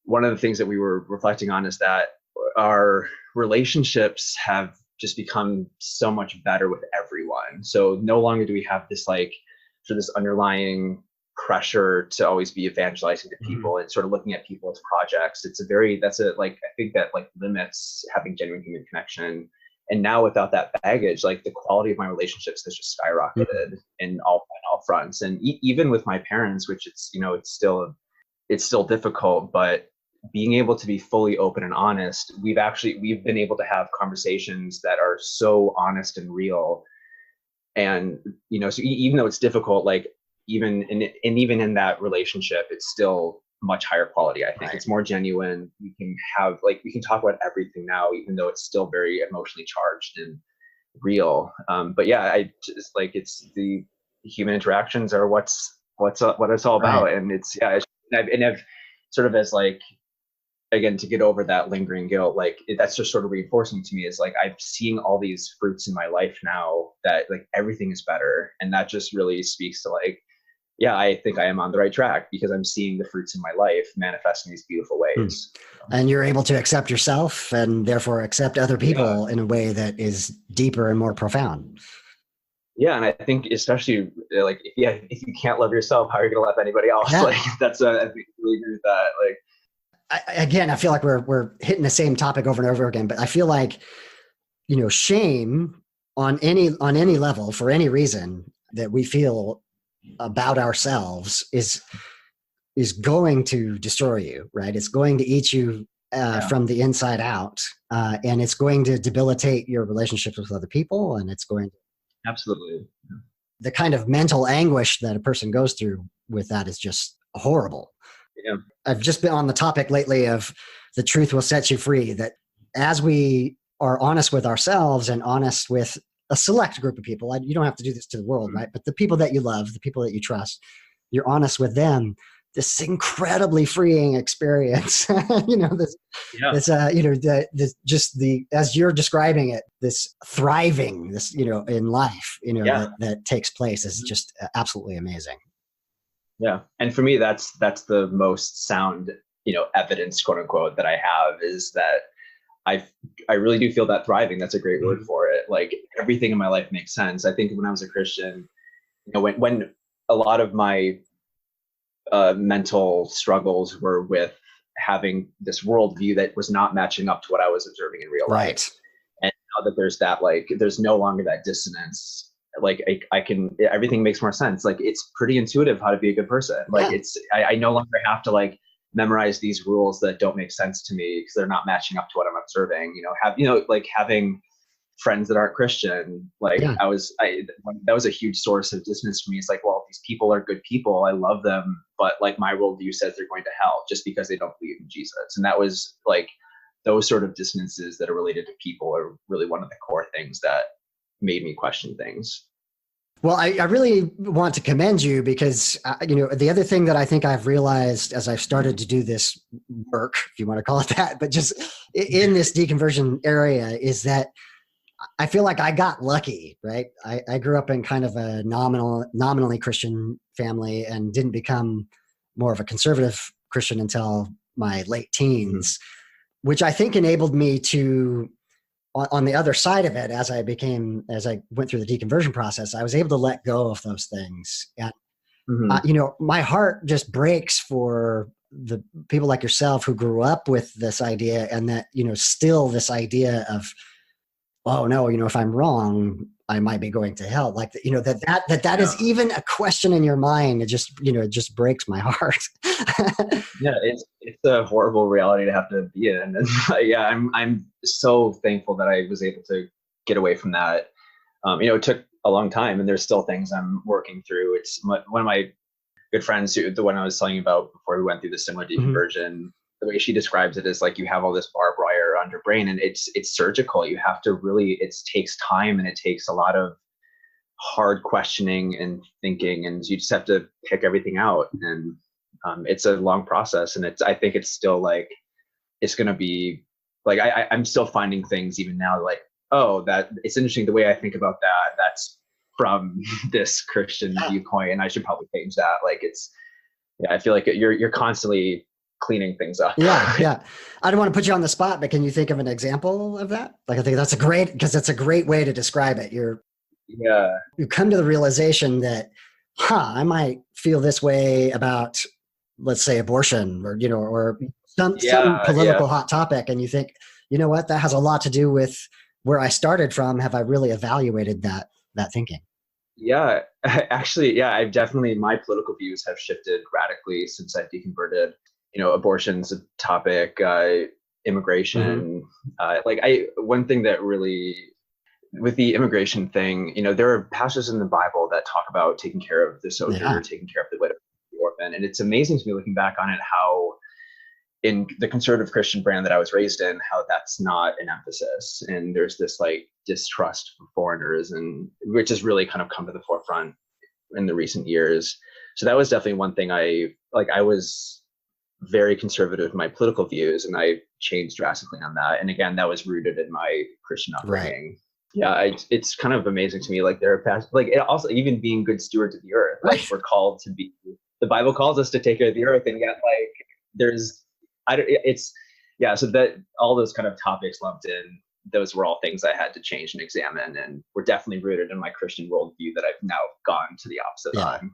one of the things that we were reflecting on is that our relationships have just become so much better with everyone. So no longer do we have this this underlying pressure to always be evangelizing to people and sort of looking at people as projects. I think that limits having genuine human connection. And now without that baggage, like the quality of my relationships has just skyrocketed in all fronts. And even with my parents, which it's still difficult, but being able to be fully open and honest, we've been able to have conversations that are so honest and real. And, so even though it's difficult, even in that relationship, it's still much higher quality. I think it's more genuine. We can talk about everything now, even though it's still very emotionally charged and real. It's the human interactions are what it's all about. And I've sort of as again, to get over that lingering guilt, that's just sort of reinforcing to me is I'm seeing all these fruits in my life now that everything is better. And that just really speaks to I think I am on the right track because I'm seeing the fruits in my life manifest in these beautiful ways. And you're able to accept yourself and therefore accept other people in a way that is deeper and more profound. Yeah. And I think especially if you can't love yourself, how are you going to love anybody else? I think really agree with that. I feel like we're hitting the same topic over and over again, but I feel like shame on any level for any reason that we feel about ourselves is going to destroy you, right? It's going to eat you from the inside out, and it's going to debilitate your relationships with other people, and it's going to absolutely. the kind of mental anguish that a person goes through with that is just horrible. Yeah. I've just been on the topic lately of the truth will set you free, that as we are honest with ourselves and honest with a select group of people, you don't have to do this to the world, right? But the people that you love, the people that you trust, you're honest with them, this incredibly freeing experience, this, as you're describing it, this thriving, this, in life, that takes place is just absolutely amazing. Yeah. And for me, that's the most sound, evidence, quote unquote, that I have, is that I really do feel that thriving. That's a great word for it. Like, everything in my life makes sense. I think when I was a Christian, when a lot of my mental struggles were with having this worldview that was not matching up to what I was observing in real life. And now that there's that, there's no longer that dissonance. I can, everything makes more sense. Like, it's pretty intuitive how to be a good person. I no longer have to memorize these rules that don't make sense to me because they're not matching up to what I'm observing. Having friends that aren't Christian, that was a huge source of dissonance for me. It's like, well, these people are good people, I love them, but my worldview says they're going to hell just because they don't believe in Jesus. And that was those sort of dissonances that are related to people are really one of the core things that made me question things. Well, I really want to commend you because, the other thing that I think I've realized as I've started to do this work, if you want to call it that, but just in this deconversion area, is that I feel like I got lucky, right? I grew up in kind of a nominally Christian family and didn't become more of a conservative Christian until my late teens, which I think enabled me to, on the other side of it, as I went through the deconversion process, I was able to let go of those things. And, my heart just breaks for the people like yourself who grew up with this idea, and that, still this idea of, oh no, if I'm wrong, I might be going to hell. That is even a question in your mind. It just breaks my heart. Yeah, it's a horrible reality to have to be in. And I'm so thankful that I was able to get away from that. It took a long time, and there's still things I'm working through. It's one of my good friends, the one I was telling you about before we went through the similar deconversion. The way she describes it is you have all this barbed wire on your brain, and it's surgical. You have to really, it takes time, and it takes a lot of hard questioning and thinking, and you just have to pick everything out. And it's a long process, and I think it's still it's going to be I'm still finding things even now, oh, that it's interesting the way I think about that. That's from this Christian viewpoint, and I should probably change that. I feel like you're constantly cleaning things up. Yeah. I don't want to put you on the spot, but can you think of an example of that? I think that's because that's a great way to describe it. You come to the realization that, I might feel this way about, let's say, abortion, or some political hot topic. And you think, you know what, that has a lot to do with where I started from. Have I really evaluated that thinking? Yeah, actually, I've definitely, my political views have shifted radically since I've deconverted. Abortion's a topic, immigration. One thing that really, with the immigration thing, there are passages in the Bible that talk about taking care of the sojourner, taking care of the widow, the orphan. And it's amazing to me looking back on it, how in the conservative Christian brand that I was raised in, how that's not an emphasis. And there's this distrust for foreigners, and which has really kind of come to the forefront in the recent years. So that was definitely one thing I was very conservative in my political views, and I changed drastically on that. And again, that was rooted in my Christian upbringing. Right. Yeah, it's kind of amazing to me. There are past, it also, even being good stewards of the earth. We're called to be. The Bible calls us to take care of the earth, and yet so that all those kind of topics lumped in, those were all things I had to change and examine, and were definitely rooted in my Christian worldview that I've now gone to the opposite on.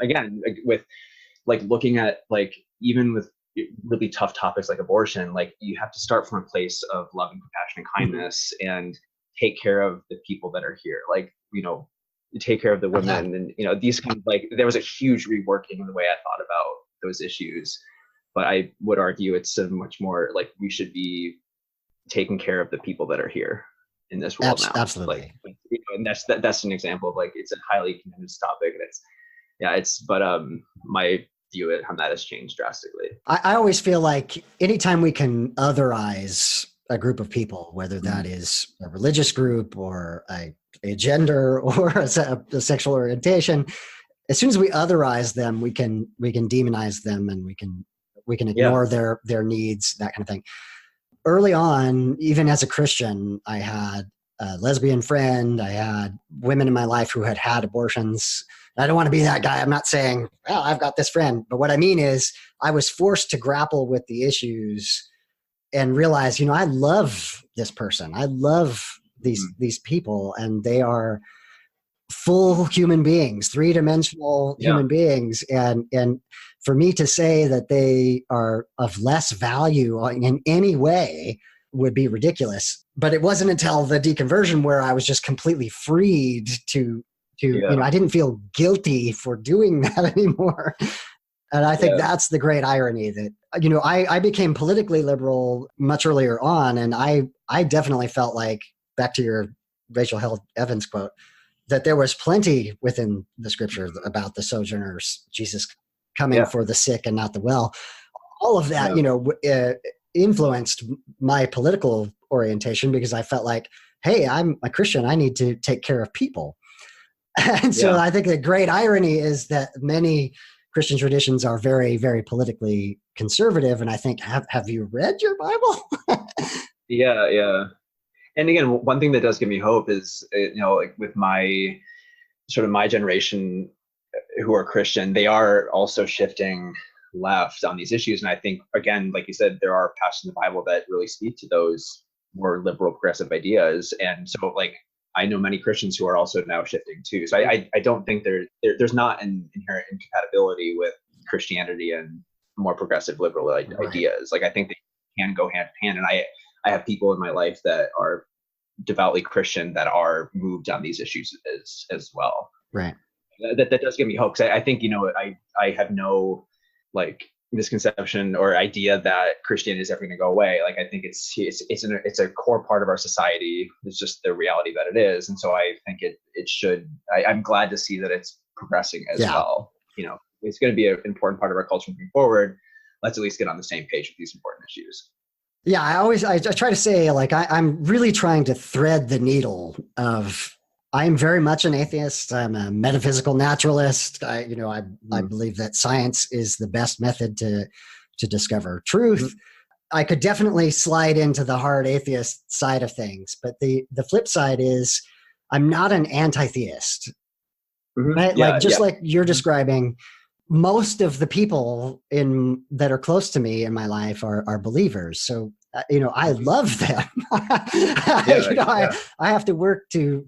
Again, with looking at even with really tough topics like abortion, you have to start from a place of love and compassion and kindness, and take care of the people that are here, like, take care of the Yeah, women, and these kind of, like, there was a huge reworking in the way I thought about those issues. But I would argue it's a much more like we should be taking care of the people that are here in this world now. Like, absolutely. and that's an example of, like, it's a highly contentious topic, and but my view on that has changed drastically. I always feel like anytime we can otherize a group of people, whether that is a religious group or a gender or a sexual orientation, as soon as we otherize them, we can demonize them, and we can Yeah. ignore their needs, that kind of thing. Early on, even as a Christian, I had a lesbian friend. I had women in my life who had abortions. I don't want to be that guy. I'm not saying, well, I've got this friend. But what I mean is I was forced to grapple with the issues and realize, I love this person. I love these people, and they are full human beings, three-dimensional Yeah. human beings. And for me to say that they are of less value in any way would be ridiculous. But it wasn't until the deconversion where I was just completely freed to I didn't feel guilty for doing that anymore. And I think that's the great irony that, I became politically liberal much earlier on. And I definitely felt like, back to your Rachel Held Evans quote, that there was plenty within the scripture about the sojourners, Jesus coming for the sick and not the well. All of that, influenced my political orientation, because I felt like, hey, I'm a Christian. I need to take care of people. And so I think the great irony is that many Christian traditions are very, very politically conservative. And I think, have you read your Bible? Yeah. And again, one thing that does give me hope is, like with my generation who are Christian, they are also shifting left on these issues. And I think, again, like you said, there are passages in the Bible that really speak to those more liberal, progressive ideas. And so, like, I know many Christians who are also now shifting too. So I don't think there's not an inherent incompatibility with Christianity and more progressive liberal ideas. Like, I think they can go hand in hand. And I have people in my life that are devoutly Christian that are moved on these issues as well. Right. That does give me hope. 'Cause I think, I have no, like, misconception or idea that Christianity is ever going to go away. Like, I think it's a core part of our society. It's just the reality that it is. And so I think it should, I'm glad to see that it's progressing as well. It's going to be an important part of our culture moving forward. Let's at least get on the same page with these important issues. Yeah, I try to say, like, I'm really trying to thread the needle of, I'm very much an atheist. I'm a metaphysical naturalist. I believe that science is the best method to discover truth. I could definitely slide into the hard atheist side of things, but the flip side is I'm not an anti-theist. Right? Like you're describing, most of the people that are close to me in my life are believers. So, I love them. I have to work to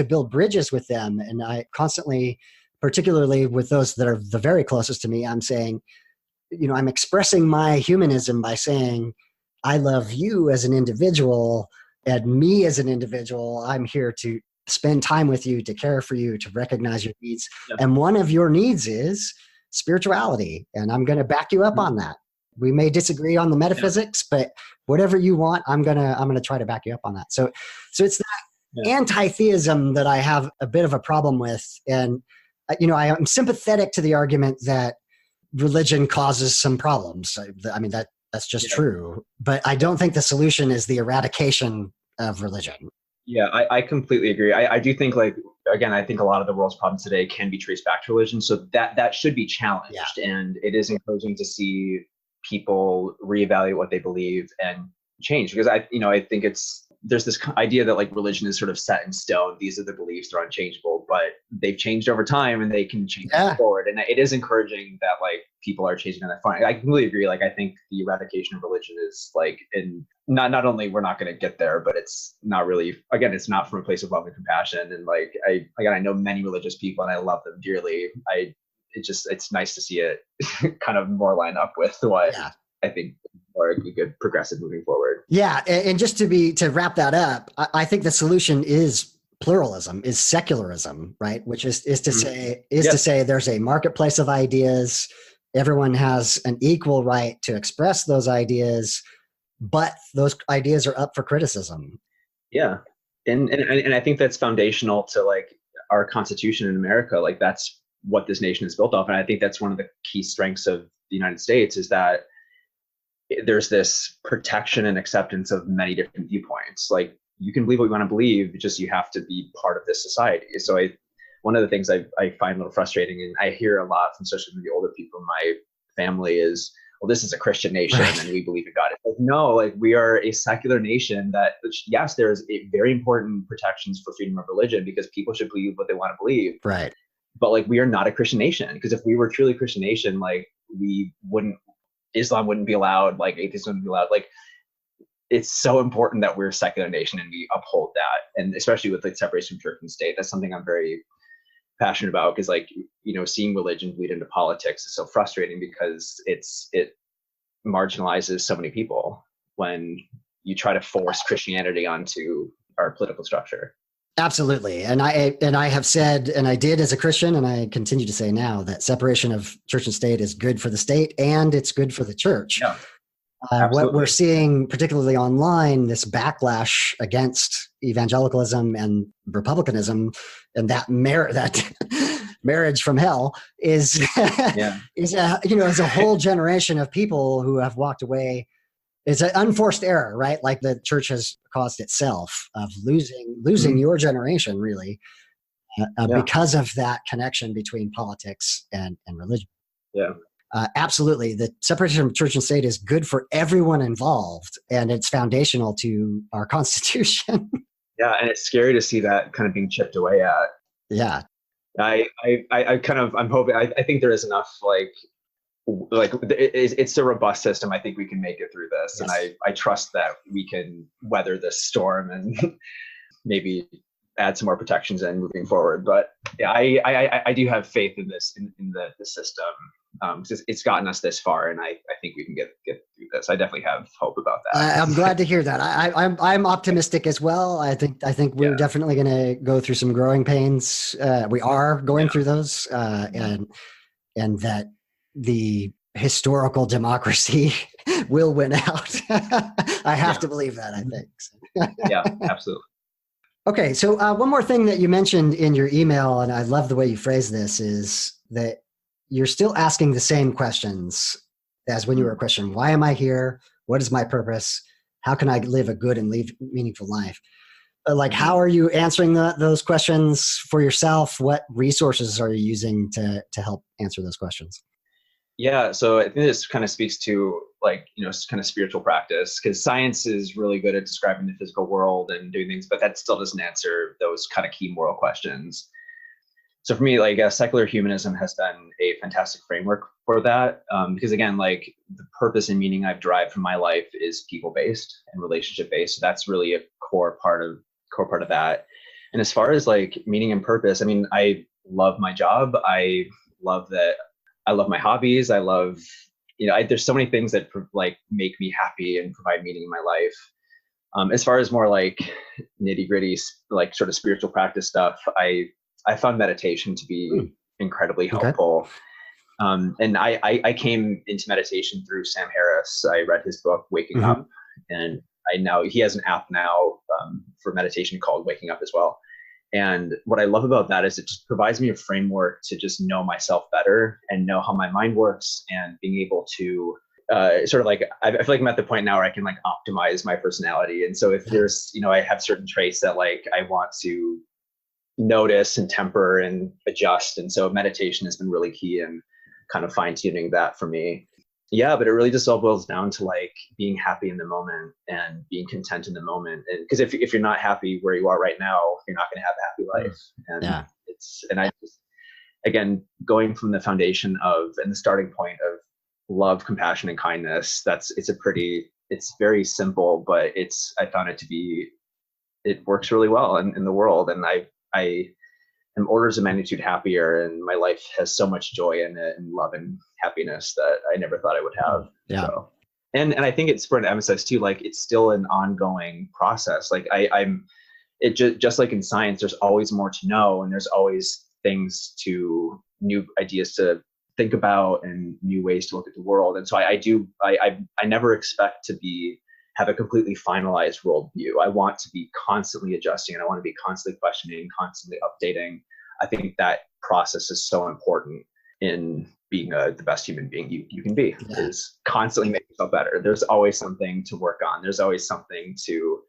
build bridges with them. And I constantly, particularly with those that are the very closest to me, I'm saying, I'm expressing my humanism by saying, I love you as an individual, and me as an individual. I'm here to spend time with you, to care for you, to recognize your needs. And one of your needs is spirituality. And I'm going to back you up on that. We may disagree on the metaphysics, but whatever you want, I'm going to try to back you up on that. So it's that anti-theism that I have a bit of a problem with. And, I am sympathetic to the argument that religion causes some problems. I mean, that's just true, but I don't think the solution is the eradication of religion. Yeah, I completely agree. I do think, like, again, I think a lot of the world's problems today can be traced back to religion. So that should be challenged. And it is encouraging to see people reevaluate what they believe and change. Because I think there's this idea that, like, religion is sort of set in stone. These are the beliefs, they're unchangeable, but they've changed over time and they can change forward. And it is encouraging that, like, people are changing on that front. I completely agree. Like, I think the eradication of religion is, like, not only we're not going to get there, but it's not really, again, it's not from a place of love and compassion. And, like, I know many religious people and I love them dearly. It's nice to see it kind of more line up with what I think or a good progressive moving forward. Yeah, and just to wrap that up, I think the solution is pluralism, is secularism, right? Which is to say there's a marketplace of ideas. Everyone has an equal right to express those ideas, but those ideas are up for criticism. Yeah, and I think that's foundational to like our Constitution in America. Like that's what this nation is built off, and I think that's one of the key strengths of the United States is that there's this protection and acceptance of many different viewpoints. Like you can believe what you want to believe, just you have to be part of this society. So one of the things I find a little frustrating, and I hear a lot from especially from the older people in my family is, well, this is a Christian nation and we believe in God. It's like, no, like we are a secular nation that, yes, there's a very important protections for freedom of religion because people should believe what they want to believe. Right. But like, we are not a Christian nation, because if we were truly a Christian nation, like Islam wouldn't be allowed, like atheism wouldn't be allowed. Like it's so important that we're a secular nation and we uphold that. And especially with like separation of church and state, that's something I'm very passionate about, because like, seeing religion bleed into politics is so frustrating because it marginalizes so many people when you try to force Christianity onto our political structure. Absolutely. And I have said, and I did as a Christian, and I continue to say now, that separation of church and state is good for the state and it's good for the church. Yeah, what we're seeing, particularly online, this backlash against evangelicalism and republicanism, and that marriage from hell is is a whole generation of people who have walked away. It's an unforced error, right? Like the church has caused itself of losing your generation, really, because of that connection between politics and religion. Yeah. Absolutely. The separation of church and state is good for everyone involved, and it's foundational to our Constitution. Yeah. And it's scary to see that kind of being chipped away at. Yeah. I'm hoping, I think there is enough, it's a robust system. I think we can make it through this. Yes. And I trust that we can weather this storm and maybe add some more protections in moving forward. But yeah, I do have faith in this, in the system. It's gotten us this far, and I think we can get through this. I definitely have hope about that. I'm glad to hear that. I'm optimistic as well. I think we're definitely going to go through some growing pains. We are going through those, and that the historical democracy will win out. I have to believe that, I think. Yeah, absolutely. Okay, so one more thing that you mentioned in your email, and I love the way you phrase this, is that you're still asking the same questions as when you were a Christian. Why am I here? What is my purpose? How can I live a good and meaningful life? How are you answering those questions for yourself? What resources are you using to help answer those questions? Yeah, so I think this kind of speaks to kind of spiritual practice, because science is really good at describing the physical world and doing things, but that still doesn't answer those kind of key moral questions. So for me, secular humanism has been a fantastic framework for that, because again, the purpose and meaning I've derived from my life is people-based and relationship-based. So that's really a core part of that. And as far as meaning and purpose, I mean, I love my job. I love my hobbies. I love, there's so many things that make me happy and provide meaning in my life. As far as more nitty gritty, sort of spiritual practice stuff, I found meditation to be incredibly helpful. Okay. And I came into meditation through Sam Harris. I read his book, Waking Up, and he has an app now for meditation called Waking Up as well. And what I love about that is it just provides me a framework to just know myself better and know how my mind works, and being able to I feel like I'm at the point now where I can optimize my personality. And so if there's, I have certain traits that I want to notice and temper and adjust. And so meditation has been really key in kind of fine tuning that for me. Yeah, but it really just all boils down to being happy in the moment and being content in the moment. And because if you're not happy where you are right now, you're not going to have a happy life. And I just, again, going from the foundation and the starting point of love, compassion, and kindness, it's very simple, but I found it works really well in the world. And I am orders of magnitude happier, and my life has so much joy in it, and love and happiness that I never thought I would have. Yeah. So. And I think it's for an emphasis too, like it's still an ongoing process. Like I'm it just like in science, there's always more to know, and there's always things to new ideas to think about and new ways to look at the world. And so I never expect to have a completely finalized worldview. I want to be constantly adjusting, and I want to be constantly questioning, constantly updating. I think that process is so important in being the best human being you can be, is constantly make yourself better. There's always something to work on. There's always something to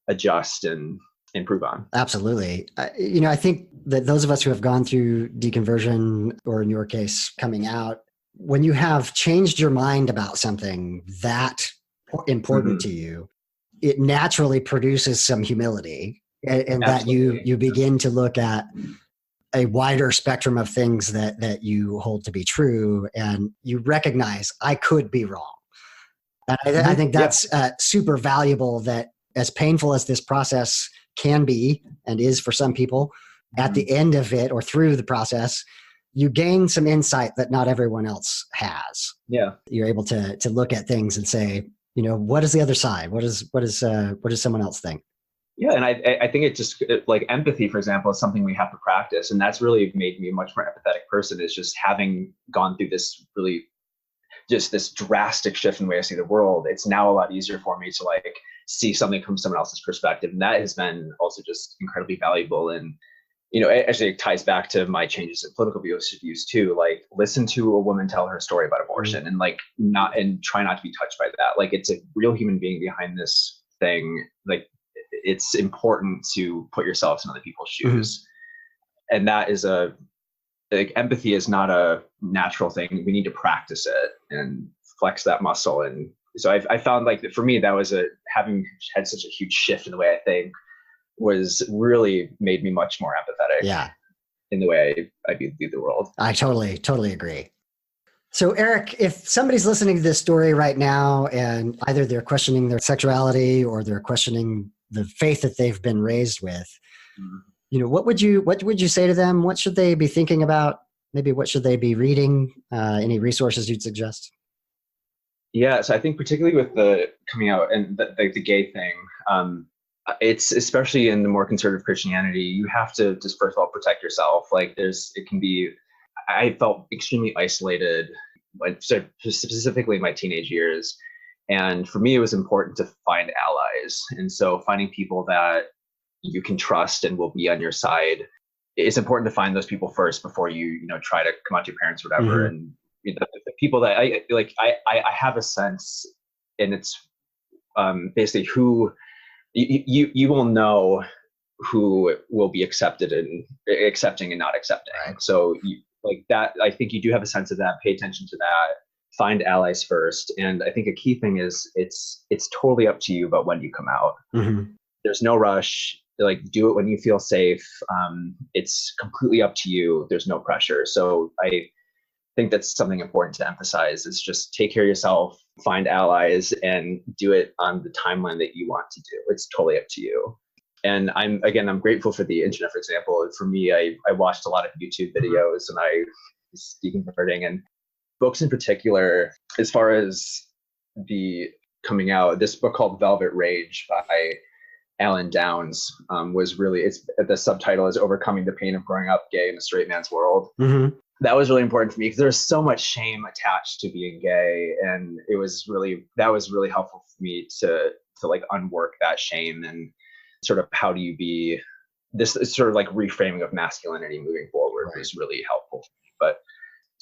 adjust and improve on. Absolutely. I think that those of us who have gone through deconversion, or in your case, coming out, when you have changed your mind about something that important to you, it naturally produces some humility, and that you begin to look at a wider spectrum of things that you hold to be true, and you recognize I could be wrong. And I think that's super valuable, that as painful as this process can be and is for some people, at the end of it or through the process, you gain some insight that not everyone else has. Yeah. You're able to look at things and say, what is the other side? What does someone else think? Yeah. And I think like empathy, for example, is something we have to practice. And that's really made me a much more empathetic person, is just having gone through this this drastic shift in the way I see the world. It's now a lot easier for me to like see something from someone else's perspective. And that has been also just incredibly valuable. And, actually it ties back to my changes in political views too. Like, listen to a woman tell her story about abortion, and like try not to be touched by that. Like, it's a real human being behind this thing. Like, it's important to put yourself in other people's shoes. And that is like, empathy is not a natural thing. We need to practice it and flex that muscle. And so I found, like, for me, that was having had such a huge shift in the way I think was really made me much more empathetic in the way I view the world. I totally agree. So Erik, if somebody's listening to this story right now, and either they're questioning their sexuality or they're questioning the faith that they've been raised with, what would you say to them? What should they be thinking about? Maybe what should they be reading? Any resources you'd suggest? Yeah, so I think particularly with the coming out and the gay thing, it's especially in the more conservative Christianity, you have to just first of all protect yourself. Like, I felt extremely isolated, specifically in my teenage years. And for me, it was important to find allies. And so finding people that you can trust and will be on your side, it's important to find those people first before you try to come out to your parents or whatever. And the people that I have a sense, and it's basically who you will know who will be accepting and not accepting. Right. So like that, I think you do have a sense of that. Pay attention to that. Find allies first. And I think a key thing is it's totally up to you about when you come out. There's no rush. Like, do it when you feel safe. It's completely up to you. There's no pressure. So I think that's something important to emphasize, is just take care of yourself, find allies, and do it on the timeline that you want to do. It's totally up to you. And I'm grateful for the internet, for example. For me, I watched a lot of YouTube videos, and I was deconverting, and books in particular, as far as the coming out, this book called Velvet Rage by Alan Downs was really, the subtitle is Overcoming the Pain of Growing Up Gay in a Straight Man's World. That was really important for me because there's so much shame attached to being gay. And that was really helpful for me to like unwork that shame, and sort of how do you be this sort of like reframing of masculinity moving forward was really helpful.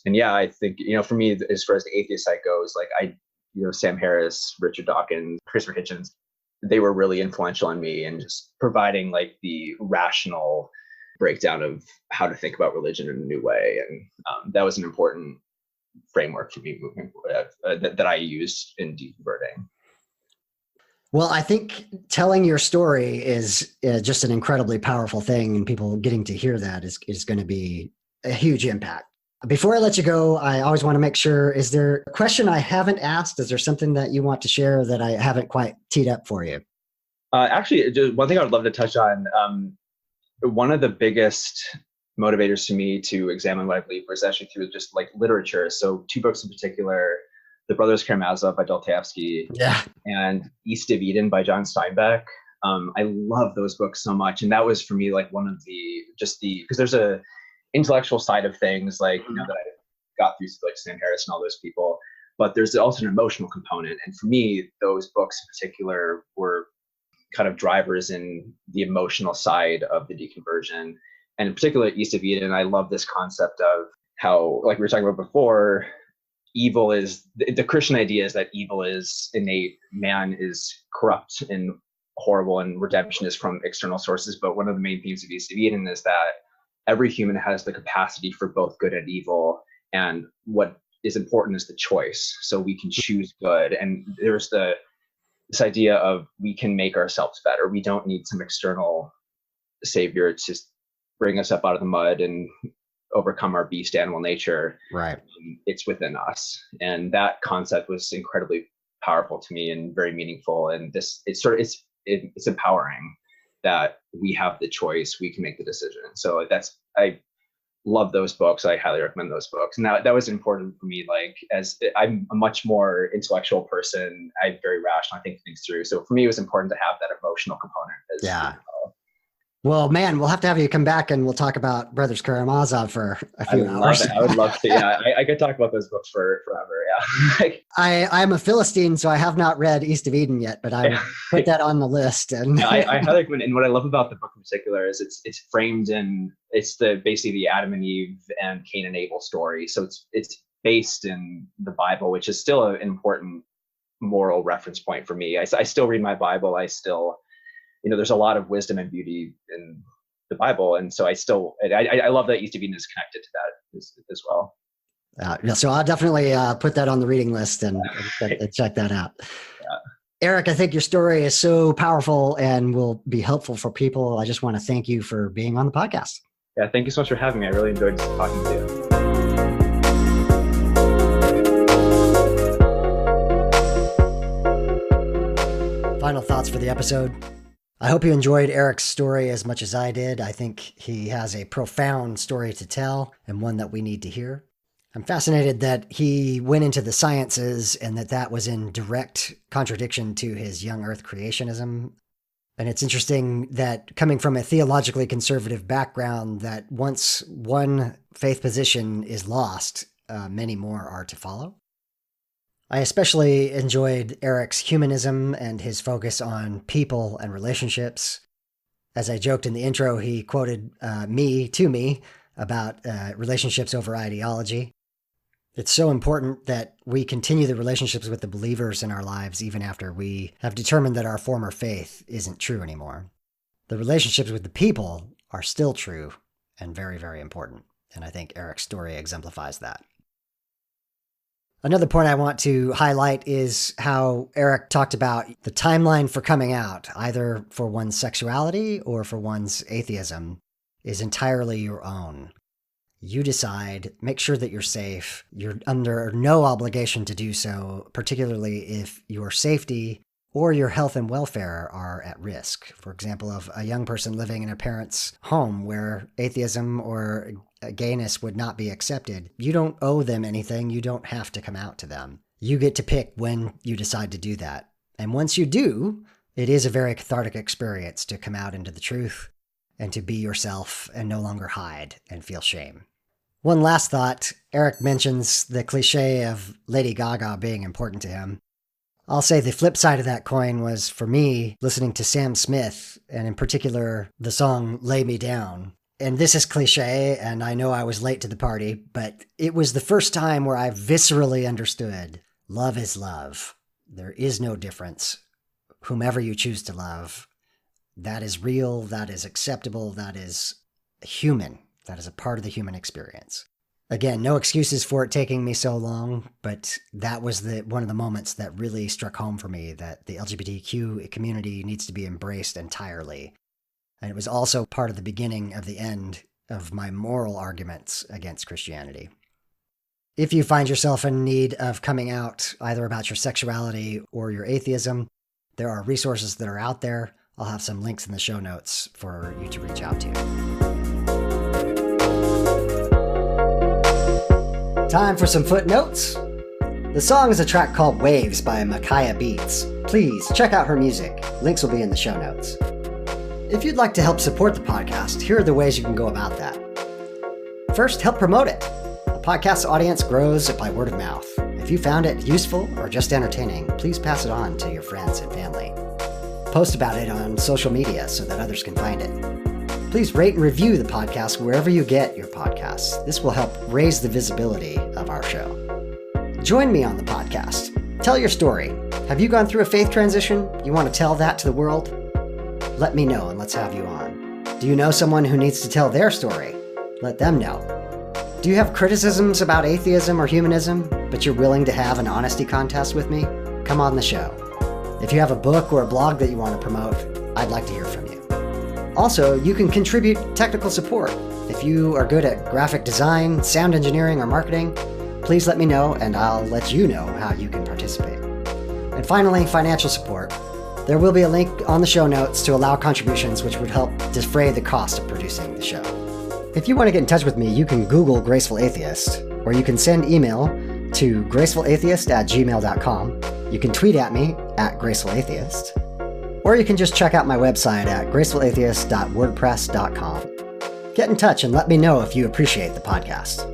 And yeah, I think, for me, as far as the atheist side goes, like Sam Harris, Richard Dawkins, Christopher Hitchens, they were really influential on me in just providing like the rational breakdown of how to think about religion in a new way. And that was an important framework for me moving forward, that I used in deconverting. Well, I think telling your story is just an incredibly powerful thing, and people getting to hear that is going to be a huge impact. Before I let you go, I always want to make sure, is there a question I haven't asked? Is there something that you want to share that I haven't quite teed up for you? Actually, just one thing I would love to touch on. One of the biggest motivators to me to examine what I believe was actually through just like literature. So 2 books in particular. The Brothers Karamazov by Dostoevsky, Yeah. and East of Eden by John Steinbeck. I love those books so much, and that was for me like one of because there's a intellectual side of things, like that I got through like Sam Harris and all those people, but there's also an emotional component, and for me, those books in particular were kind of drivers in the emotional side of the deconversion, and in particular East of Eden. I love this concept of how, like we were talking about before, evil is the Christian idea is that evil is innate, man is corrupt and horrible, and redemption is from external sources. But one of the main themes of East of Eden is that every human has the capacity for both good and evil, and what is important is the choice. So we can choose good, and there's this idea of we can make ourselves better. We don't need some external savior to bring us up out of the mud and overcome our beast animal nature. Right. It's within us, and that concept was incredibly powerful to me and very meaningful. And it's empowering that we have the choice, we can make the decision. So I love those books. I highly recommend those books. And that was important for me. Like, as I'm a much more intellectual person, I'm very rational. I think things through. So for me, it was important to have that emotional component. Yeah. Well, man, we'll have to have you come back and we'll talk about Brothers Karamazov for a few hours. I would love to. Yeah, I could talk about those books for forever. Yeah. I'm a Philistine, so I have not read East of Eden yet, but I will put that on the list. And I highly recommend. And what I love about the book in particular is it's framed in basically the Adam and Eve and Cain and Abel story. So it's based in the Bible, which is still an important moral reference point for me. I still read my Bible. I still, there's a lot of wisdom and beauty in the Bible. And so I love that East of Eden is connected to that as well. So I'll definitely put that on the reading list and check that out. Yeah. Eric, I think your story is so powerful and will be helpful for people. I just want to thank you for being on the podcast. Yeah, thank you so much for having me. I really enjoyed talking to you. Final thoughts for the episode. I hope you enjoyed Eric's story as much as I did. I think he has a profound story to tell and one that we need to hear. I'm fascinated that he went into the sciences and that was in direct contradiction to his young earth creationism. And it's interesting that coming from a theologically conservative background, that once one faith position is lost, many more are to follow. I especially enjoyed Erik's humanism and his focus on people and relationships. As I joked in the intro, he quoted me about relationships over ideology. It's so important that we continue the relationships with the believers in our lives even after we have determined that our former faith isn't true anymore. The relationships with the people are still true and very, very important. And I think Erik's story exemplifies that. Another point I want to highlight is how Erik talked about the timeline for coming out, either for one's sexuality or for one's atheism, is entirely your own. You decide, make sure that you're safe. You're under no obligation to do so, particularly if your safety or your health and welfare are at risk. For example, of a young person living in a parent's home where atheism or gayness would not be accepted. You don't owe them anything. You don't have to come out to them. You get to pick when you decide to do that. And once you do, it is a very cathartic experience to come out into the truth and to be yourself and no longer hide and feel shame. One last thought. Erik mentions the cliche of Lady Gaga being important to him. I'll say the flip side of that coin was, for me, listening to Sam Smith, and in particular, the song Lay Me Down. And this is cliche, and I know I was late to the party, but it was the first time where I viscerally understood love is love. There is no difference. Whomever you choose to love, that is real, that is acceptable, that is human. That is a part of the human experience. Again, no excuses for it taking me so long, but that was one of the moments that really struck home for me, that the LGBTQ community needs to be embraced entirely. And it was also part of the beginning of the end of my moral arguments against Christianity. If you find yourself in need of coming out either about your sexuality or your atheism, there are resources that are out there. I'll have some links in the show notes for you to reach out to. Time for some footnotes. The song is a track called Waves by Micaiah Beats. Please check out her music. Links will be in the show notes. If you'd like to help support the podcast, here are the ways you can go about that. First, help promote it. The podcast's audience grows by word of mouth. If you found it useful or just entertaining, please pass it on to your friends and family. Post about it on social media so that others can find it. Please rate and review the podcast wherever you get your podcasts. This will help raise the visibility of our show. Join me on the podcast. Tell your story. Have you gone through a faith transition? You want to tell that to the world? Let me know and let's have you on. Do you know someone who needs to tell their story? Let them know. Do you have criticisms about atheism or humanism, but you're willing to have an honesty contest with me? Come on the show. If you have a book or a blog that you want to promote, I'd like to hear from you. Also, you can contribute technical support. If you are good at graphic design, sound engineering, or marketing, please let me know and I'll let you know how you can participate. And finally, financial support. There will be a link on the show notes to allow contributions which would help defray the cost of producing the show. If you want to get in touch with me, you can Google Graceful Atheist, or you can send email to gracefulatheist@gmail.com. You can tweet at me at gracefulatheist, or you can just check out my website at gracefulatheist.wordpress.com. Get in touch and let me know if you appreciate the podcast.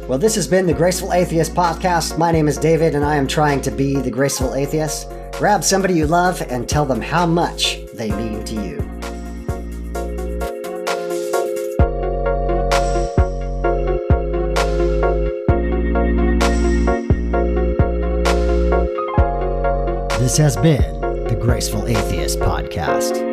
Well, this has been the Graceful Atheist Podcast. My name is David, and I am trying to be the Graceful Atheist. Grab somebody you love and tell them how much they mean to you. This has been the Graceful Atheist Podcast.